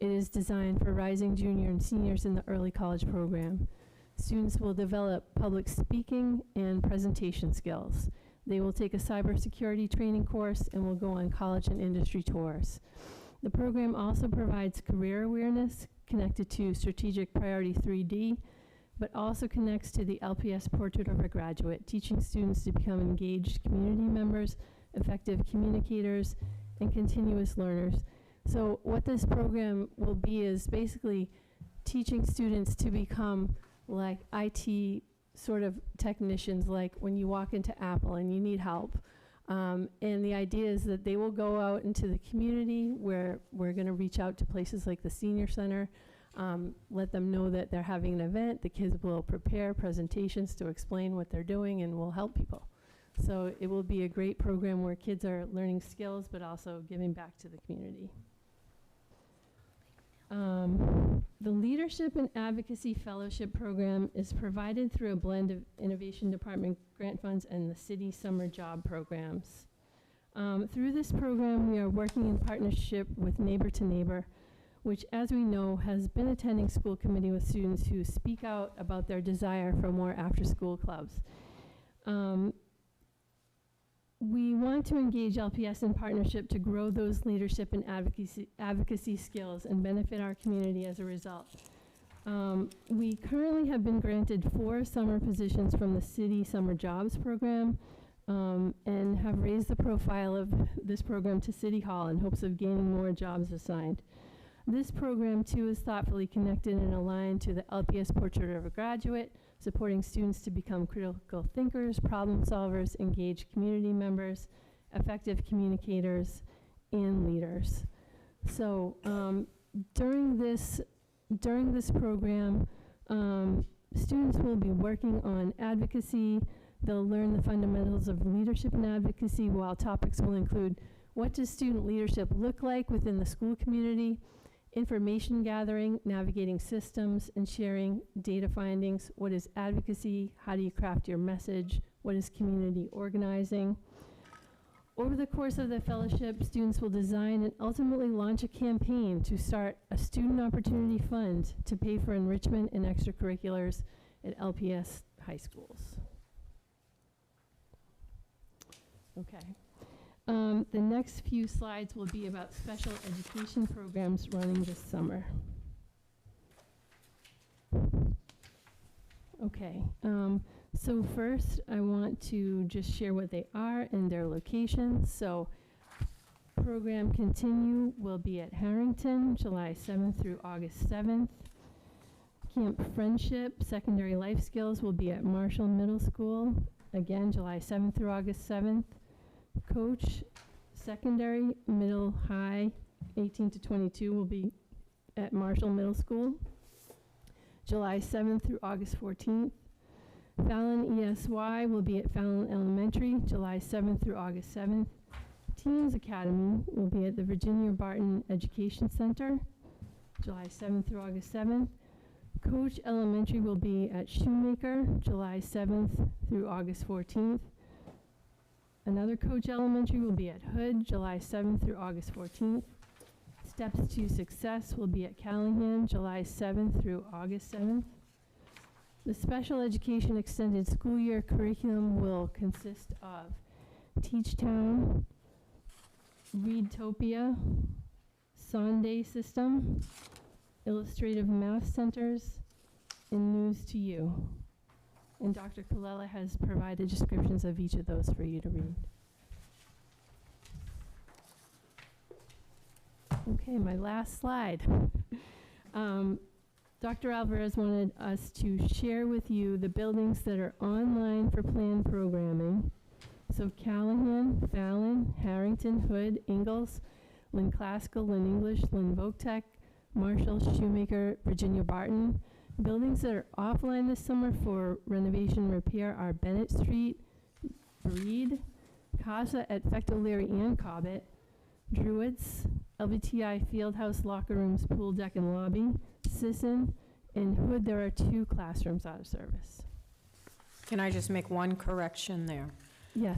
It is designed for rising junior and seniors in the early college program. Students will develop public speaking and presentation skills. They will take a cybersecurity training course and will go on college and industry tours. The program also provides career awareness connected to Strategic Priority 3D, but also connects to the LPS Portrait of a Graduate, teaching students to become engaged community members, effective communicators, and continuous learners. So what this program will be is basically teaching students to become like IT sort of technicians, like when you walk into Apple and you need help. And the idea is that they will go out into the community where we're going to reach out to places like the senior center, let them know that they're having an event. The kids will prepare presentations to explain what they're doing and will help people. So it will be a great program where kids are learning skills but also giving back to the community. The Leadership and Advocacy Fellowship Program is provided through a blend of Innovation Department grant funds and the city summer job programs. Through this program, we are working in partnership with Neighbor to Neighbor, which, as we know, has been attending school committee with students who speak out about their desire for more after-school clubs. We want to engage LPS in partnership to grow those leadership and advocacy skills and benefit our community as a result. We currently have been granted 4 summer positions from the city summer jobs program, and have raised the profile of this program to City Hall in hopes of gaining more jobs assigned. This program too is thoughtfully connected and aligned to the LPS Portrait of a Graduate, supporting students to become critical thinkers, problem solvers, engaged community members, effective communicators, and leaders. So during this program, students will be working on advocacy. They'll learn the fundamentals of leadership and advocacy, while topics will include what does student leadership look like within the school community, information gathering, navigating systems, and sharing data findings. What is advocacy? How do you craft your message? What is community organizing? Over the course of the fellowship, students will design and ultimately launch a campaign to start a student opportunity fund to pay for enrichment and extracurriculars at LPS high schools. Okay. The next few slides will be about special education programs running this summer. Okay, so first I want to just share what they are and their locations. So program Continue will be at Harrington, July 7th through August 7th. Camp Friendship, Secondary Life Skills will be at Marshall Middle School, again July 7th through August 7th. Coach Secondary, Middle, High, 18 to 22 will be at Marshall Middle School, July 7th through August 14th. Fallon ESY will be at Fallon Elementary, July 7th through August 7th. Teens Academy will be at the Virginia Barton Education Center, July 7th through August 7th. Coach Elementary will be at Shoemaker, July 7th through August 14th. Another Coach Elementary will be at Hood, July 7th through August 14th. Steps to Success will be at Callahan, July 7th through August 7th. The Special Education Extended School Year curriculum will consist of Teach Town, Readtopia, Sunday System, Illustrative Math Centers, and News to You. And Dr. Colella has provided descriptions of each of those for you to read. Okay, my last slide. Dr. Alvarez wanted us to share with you the buildings that are online for planned programming. So Callahan, Fallon, Harrington, Hood, Ingalls, Lynn Classical, Lynn English, Lynn Voc-Tech, Marshall, Shoemaker, Virginia Barton. Buildings that are offline this summer for renovation repair are Bennett Street, Breed, Casa at Fect O'Leary and Cobbett, Druids, LBTI Fieldhouse Locker Rooms, Pool Deck and Lobby, Sisson, and Hood. There are 2 classrooms out of service. Can I just make one correction there? Yes.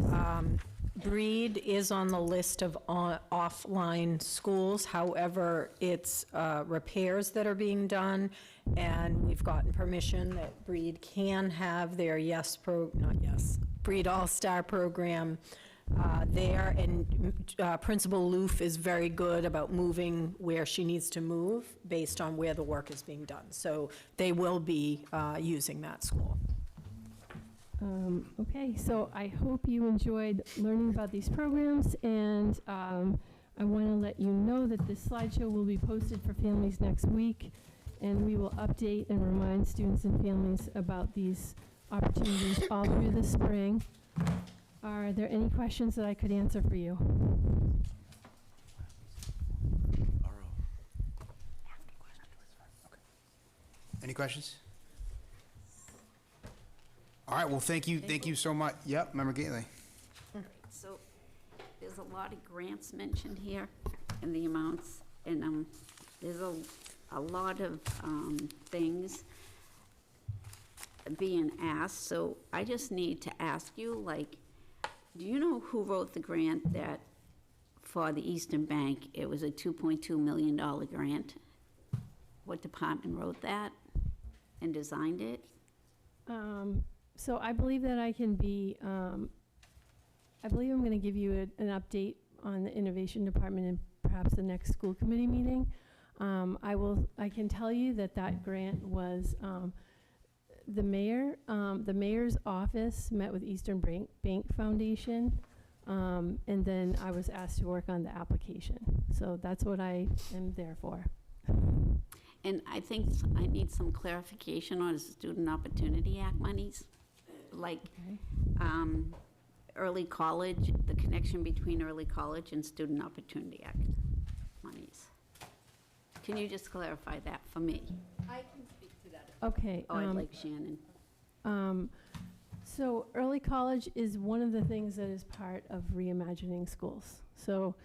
Breed is on the list of offline schools. However, it's repairs that are being done, and we've gotten permission that Breed can have their Breed All-Star program there, and Principal Loof is very good about moving where she needs to move based on where the work is being done. So they will be using that school. Okay, so I hope you enjoyed learning about these programs, and I want to let you know that this slideshow will be posted for families next week, and we will update and remind students and families about these opportunities all through the spring. Are there any questions that I could answer for you? Any questions? All right, well, thank you so much. Yep, Member Gately. So there's a lot of grants mentioned here and the amounts, and there's a lot of things being asked. So I just need to ask you, like, do you know who wrote the grant that for the Eastern Bank? It was a $2.2 million grant. What department wrote that and designed it? So I believe that I can be, I believe I'm going to give you an update on the innovation department in perhaps the next school committee meeting. I can tell you that that grant was, the mayor's office met with Eastern Bank Foundation, and then I was asked to work on the application. So that's what I am there for. And I think I need some clarification on the Student Opportunity Act monies, like early college, the connection between early college and Student Opportunity Act monies. Can you just clarify that for me? I can speak to that. Okay. Oh, I'd like Shannon. So early college is one of the things that is part of reimagining schools. So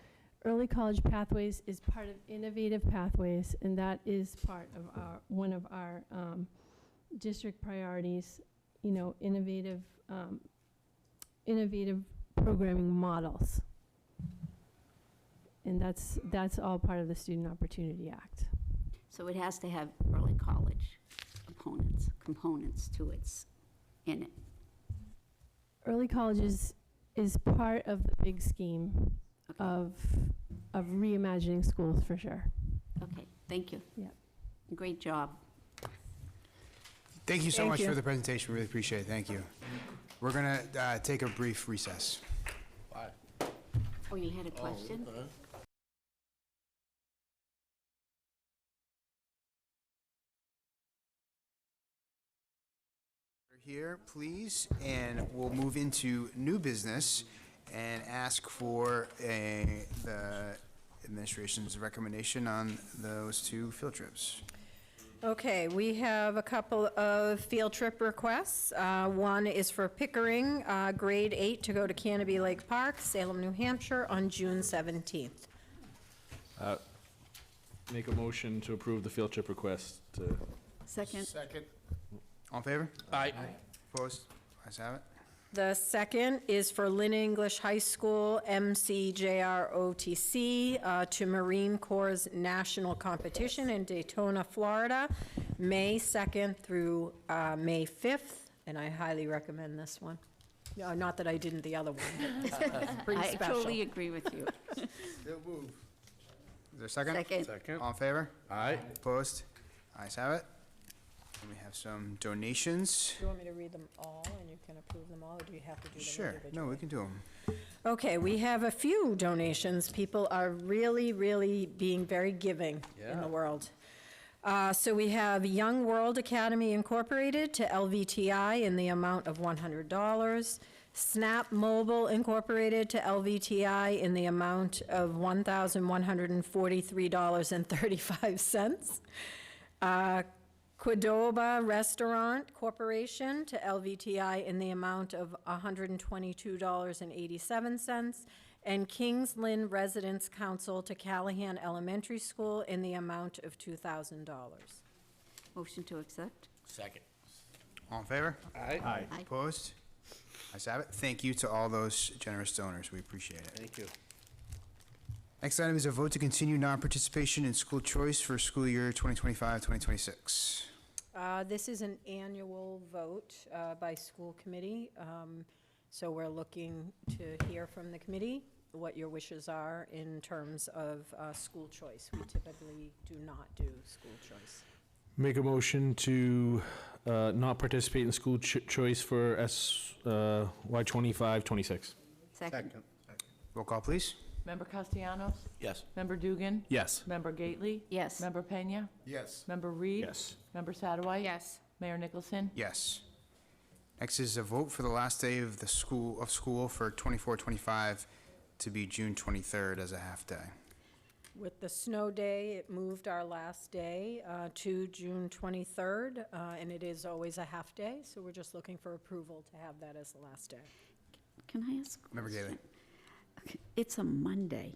early college pathways is part of innovative pathways, and that is part of one of our district priorities. You know, innovative programming models, and that's all part of the Student Opportunity Act. So it has to have early college components to its in it. Early college is part of the big scheme of reimagining schools, for sure. Okay, thank you. Yeah. Great job. Thank you so much for the presentation. Really appreciate it. Thank you. We're going to take a brief recess. Bye. Oh, you had a question? Here, please, and we'll move into new business and ask for the administration's recommendation on those two field trips. Okay, we have a couple of field trip requests. One is for Pickering, grade 8, to go to Canobie Lake Park, Salem, New Hampshire, on June 17th. Make a motion to approve the field trip request. Second. All in favor? Aye. Opposed? Ayes have it. The second is for Lynn English High School, MCJROTC, to Marine Corps' national competition in Daytona, Florida, May 2nd through May 5th, and I highly recommend this one. No, not that I didn't the other one, but it's pretty I special. totally agree with you. They'll move. Is there a second? Second. All in favor? Aye. Opposed? Ayes have it. And we have some donations. Do you want me to read them all, and you can approve them all, or do you have to do them Sure. individually? No, we can do them. Okay, we have a few donations. People are really, really being very giving in the world. So we have Young World Academy Incorporated to LVTI in the amount of $100. Snap Mobile Incorporated to LVTI in the amount of $1,143.35. Qdoba Restaurant Corporation to LVTI in the amount of $122.87, and Kings Lynn Residence Council to Callahan Elementary School in the amount of $2,000. Motion to accept. Second. All in favor? Aye. Aye. Opposed? Ayes have it. Thank you to all those generous donors. We appreciate it. Thank you. Next item is a vote to continue non-participation in school choice for school year 2025-2026. This is an annual vote by school committee, so we're looking to hear from the committee what your wishes are in terms of school choice. We typically do not do school choice. Make a motion to not participate in school choice for Y25-26. Second. Roll call, please. Member Castellanos? Yes. Member Dugan? Yes. Member Gately? Yes. Member Pena? Yes. Member Reed? Yes. Member Sadoway? Yes. Mayor Nicholson? Yes. Next is a vote for the last day of school for 24-25 to be June 23rd as a half-day. With the snow day, it moved our last day to June 23rd, and it is always a half-day, so we're just looking for approval to have that as the last day. Can I ask a Member question? Gailey. Okay, it's a Monday,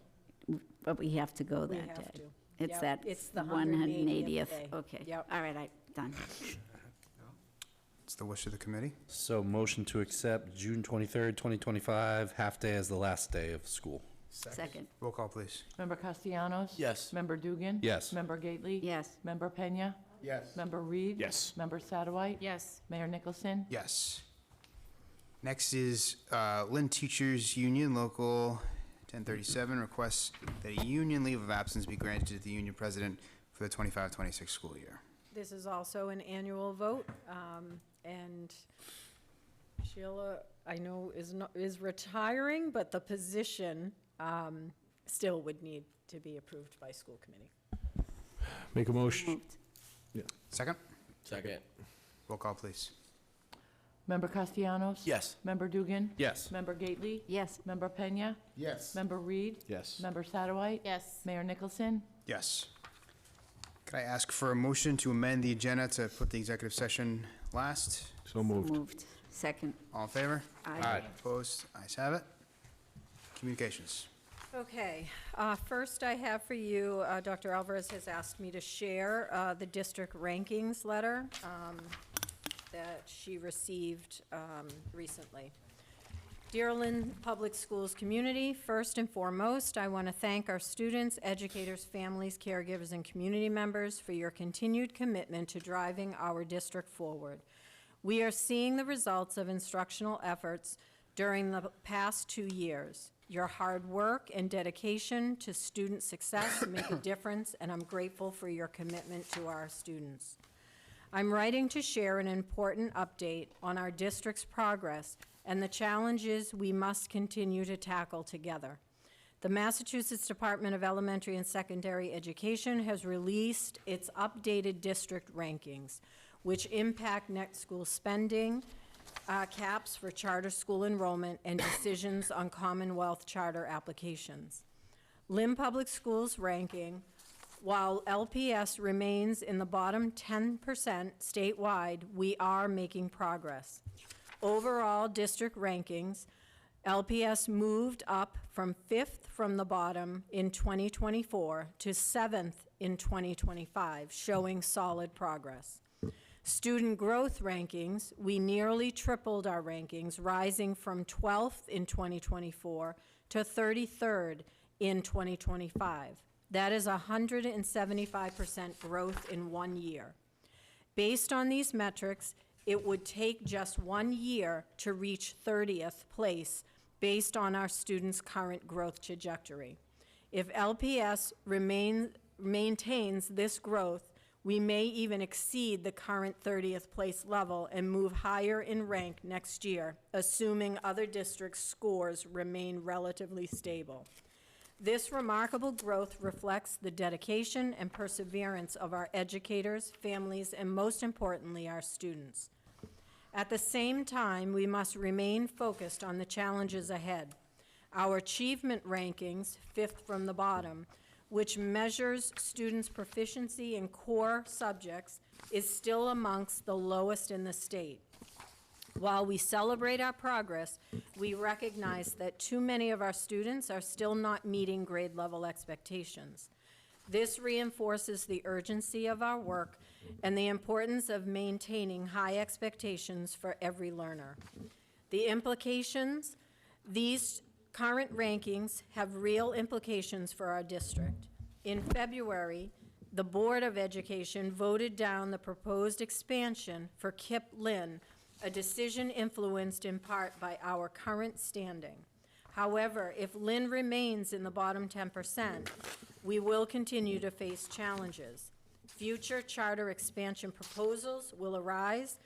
but we have to go We that have day. to. It's Yep, that it's the 180th. 180th day. Okay. Yep. All right, done. It's the wish of the committee. So motion to accept June 23rd, 2025, half-day as the last day of school. Second. Roll call, please. Member Castellanos? Yes. Member Dugan? Yes. Member Gately? Yes. Member Pena? Yes. Member Reed? Yes. Member Satterwhite? Yes. Mayor Nicholson? Yes. Next is Lynn Teachers Union, Local 1037, requests that a union leave of absence be granted to the union president for the 25-26 school year. This is also an annual vote, and Sheila, I know, is retiring, but the position still would need to be approved by school committee. Make a motion. Second? Second. Roll call, please. Member Castellanos? Yes. Member Dugan? Yes. Member Gately? Yes. Member Pena? Yes. Member Reed? Yes. Member Satterwhite? Yes. Mayor Nicholson? Yes. Could I ask for a motion to amend the agenda to put the executive session last? So moved. Moved. Second. All in favor? Aye. Opposed? Ayes have it. Communications. Okay, first I have for you, Dr. Alvarez has asked me to share the district rankings letter that she received recently. Dear Lynn Public Schools community, first and foremost, I want to thank our students, educators, families, caregivers, and community members for your continued commitment to driving our district forward. We are seeing the results of instructional efforts during the past 2 years. Your hard work and dedication to student success make a difference, and I'm grateful for your commitment to our students. I'm writing to share an important update on our district's progress and the challenges we must continue to tackle together. The Massachusetts Department of Elementary and Secondary Education has released its updated district rankings, which impact net school spending, caps for charter school enrollment, and decisions on Commonwealth charter applications. Lynn Public Schools ranking, while LPS remains in the bottom 10% statewide, we are making progress. Overall district rankings, LPS moved up from 5th from the bottom in 2024 to 7th in 2025, showing solid progress. Student growth rankings, we nearly tripled our rankings, rising from 12th in 2024 to 33rd in 2025. That is 175% growth in 1 year. Based on these metrics, it would take just 1 year to reach 30th place based on our students' current growth trajectory. If LPS maintains this growth, we may even exceed the current 30th place level and move higher in rank next year, assuming other districts' scores remain relatively stable. This remarkable growth reflects the dedication and perseverance of our educators, families, and most importantly, our students. At the same time, we must remain focused on the challenges ahead. Our achievement rankings, 5th from the bottom, which measures students' proficiency in core subjects, is still amongst the lowest in the state. While we celebrate our progress, we recognize that too many of our students are still not meeting grade level expectations. This reinforces the urgency of our work and the importance of maintaining high expectations for every learner. The implications, these current rankings have real implications for our district. In February, the Board of Education voted down the proposed expansion for KIPP Lynn, a decision influenced in part by our current standing. However, if Lynn remains in the bottom 10%, we will continue to face challenges. Future charter expansion proposals will arise,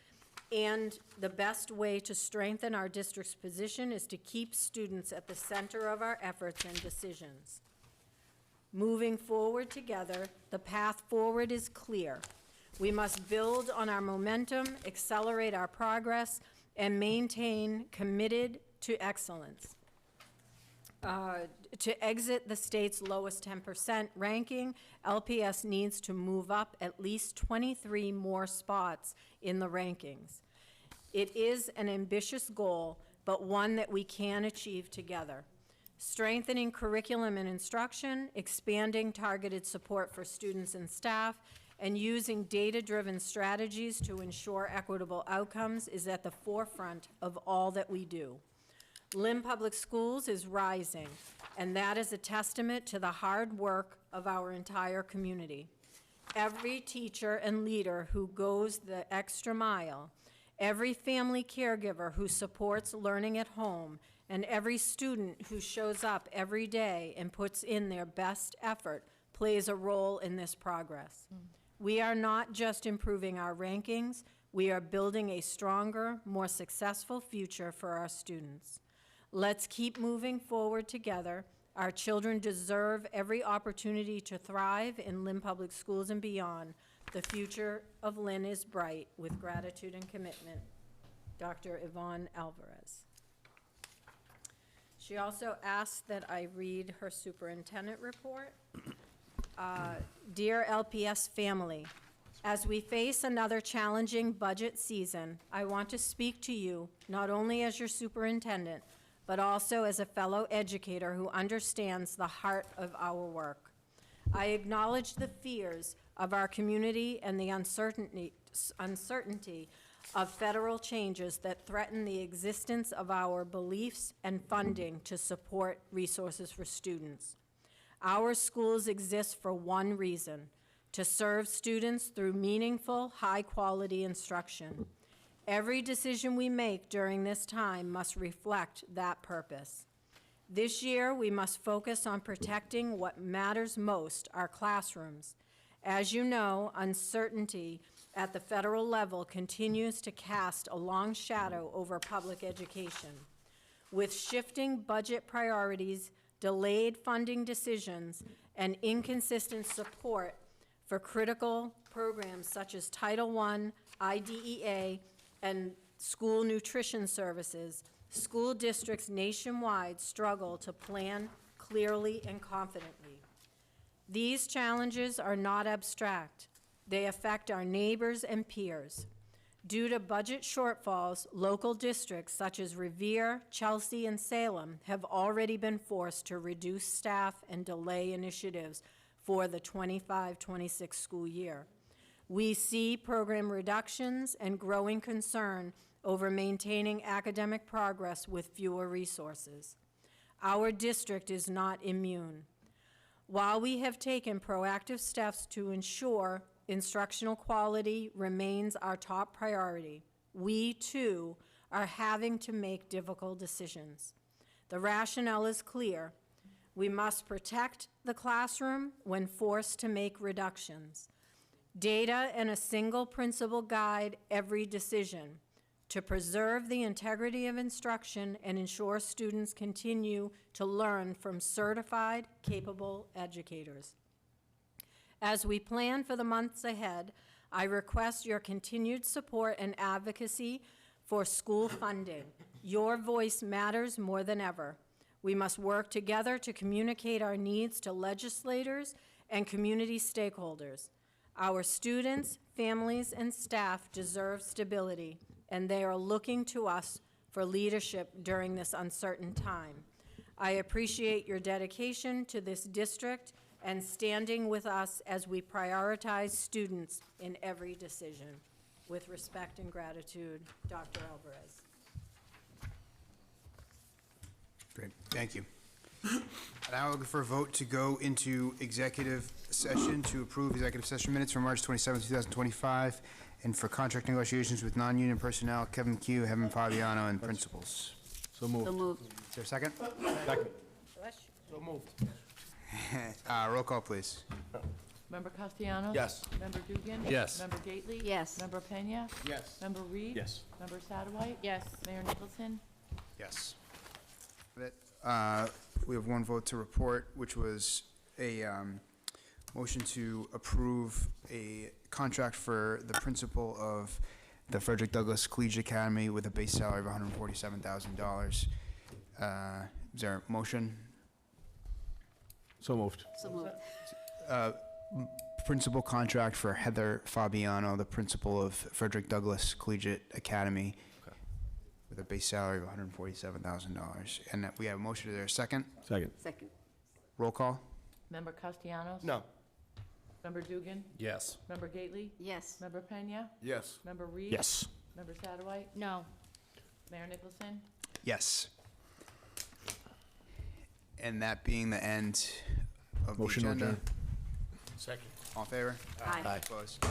and the best way to strengthen our district's position is to keep students at the center of our efforts and decisions. Moving forward together, the path forward is clear. We must build on our momentum, accelerate our progress, and maintain committed to excellence. To exit the state's lowest 10% ranking, LPS needs to move up at least 23 more spots in the rankings. It is an ambitious goal, but one that we can achieve together. Strengthening curriculum and instruction, expanding targeted support for students and staff, and using data-driven strategies to ensure equitable outcomes is at the forefront of all that we do. Lynn Public Schools is rising, and that is a testament to the hard work of our entire community. Every teacher and leader who goes the extra mile, every family caregiver who supports learning at home, and every student who shows up every day and puts in their best effort plays a role in this progress. We are not just improving our rankings, we are building a stronger, more successful future for our students. Let's keep moving forward together. Our children deserve every opportunity to thrive in Lynn Public Schools and beyond. The future of Lynn is bright. With gratitude and commitment, Dr. Yvonne Alvarez. She also asked that I read her superintendent report. Dear LPS family, as we face another challenging budget season, I want to speak to you not only as your superintendent, but also as a fellow educator who understands the heart of our work. I acknowledge the fears of our community and the uncertainty of federal changes that threaten the existence of our beliefs and funding to support resources for students. Our schools exist for one reason: to serve students through meaningful, high-quality instruction. Every decision we make during this time must reflect that purpose. This year, we must focus on protecting what matters most, our classrooms. As you know, uncertainty at the federal level continues to cast a long shadow over public education. With shifting budget priorities, delayed funding decisions, and inconsistent support for critical programs such as Title I, IDEA, and school nutrition services, school districts nationwide struggle to plan clearly and confidently. These challenges are not abstract. They affect our neighbors and peers. Due to budget shortfalls, local districts such as Revere, Chelsea, and Salem have already been forced to reduce staff and delay initiatives for the 25-26 school year. We see program reductions and growing concern over maintaining academic progress with fewer resources. Our district is not immune. While we have taken proactive steps to ensure instructional quality remains our top priority, we too are having to make difficult decisions. The rationale is clear. We must protect the classroom when forced to make reductions. Data and a single principle guide every decision to preserve the integrity of instruction and ensure students continue to learn from certified, capable educators. As we plan for the months ahead, I request your continued support and advocacy for school funding. Your voice matters more than ever. We must work together to communicate our needs to legislators and community stakeholders. Our students, families, and staff deserve stability, and they are looking to us for leadership during this uncertain time. I appreciate your dedication to this district and standing with us as we prioritize students in every decision. With respect and gratitude, Dr. Alvarez. Great, thank you. Now looking for a vote to go into executive session to approve executive session minutes from March 27, 2025, and for contract negotiations with non-union personnel, Kevin Q, Heaven Fabiano, and principals. So moved. So moved. Is there a second? Second. So moved. Roll call, please. Member Castellanos? Yes. Member Dugan? Yes. Member Gately? Yes. Member Pena? Yes. Member Reed? Yes. Member Sadowhite? Yes. Mayor Nicholson? Yes. We have one vote to report, which was a motion to approve a contract for the principal of the Frederick Douglass Collegiate Academy with a base salary of $147,000. Is there a motion? So moved. So moved. Principal contract for Heather Fabiano, the principal of Frederick Douglass Collegiate Academy, with a base salary of $147,000. And that we have a motion. Is there a second? Second. Second. Roll call? Member Castellanos? No. Member Dugan? Yes. Member Gately? Yes. Member Pena? Yes. Member Reed? Yes. Member Satterwhite? No. Mayor Nicholson? Yes. And that being the end of the Motion to agenda. adjourn. Second. All in favor? Aye. Aye. Opposed?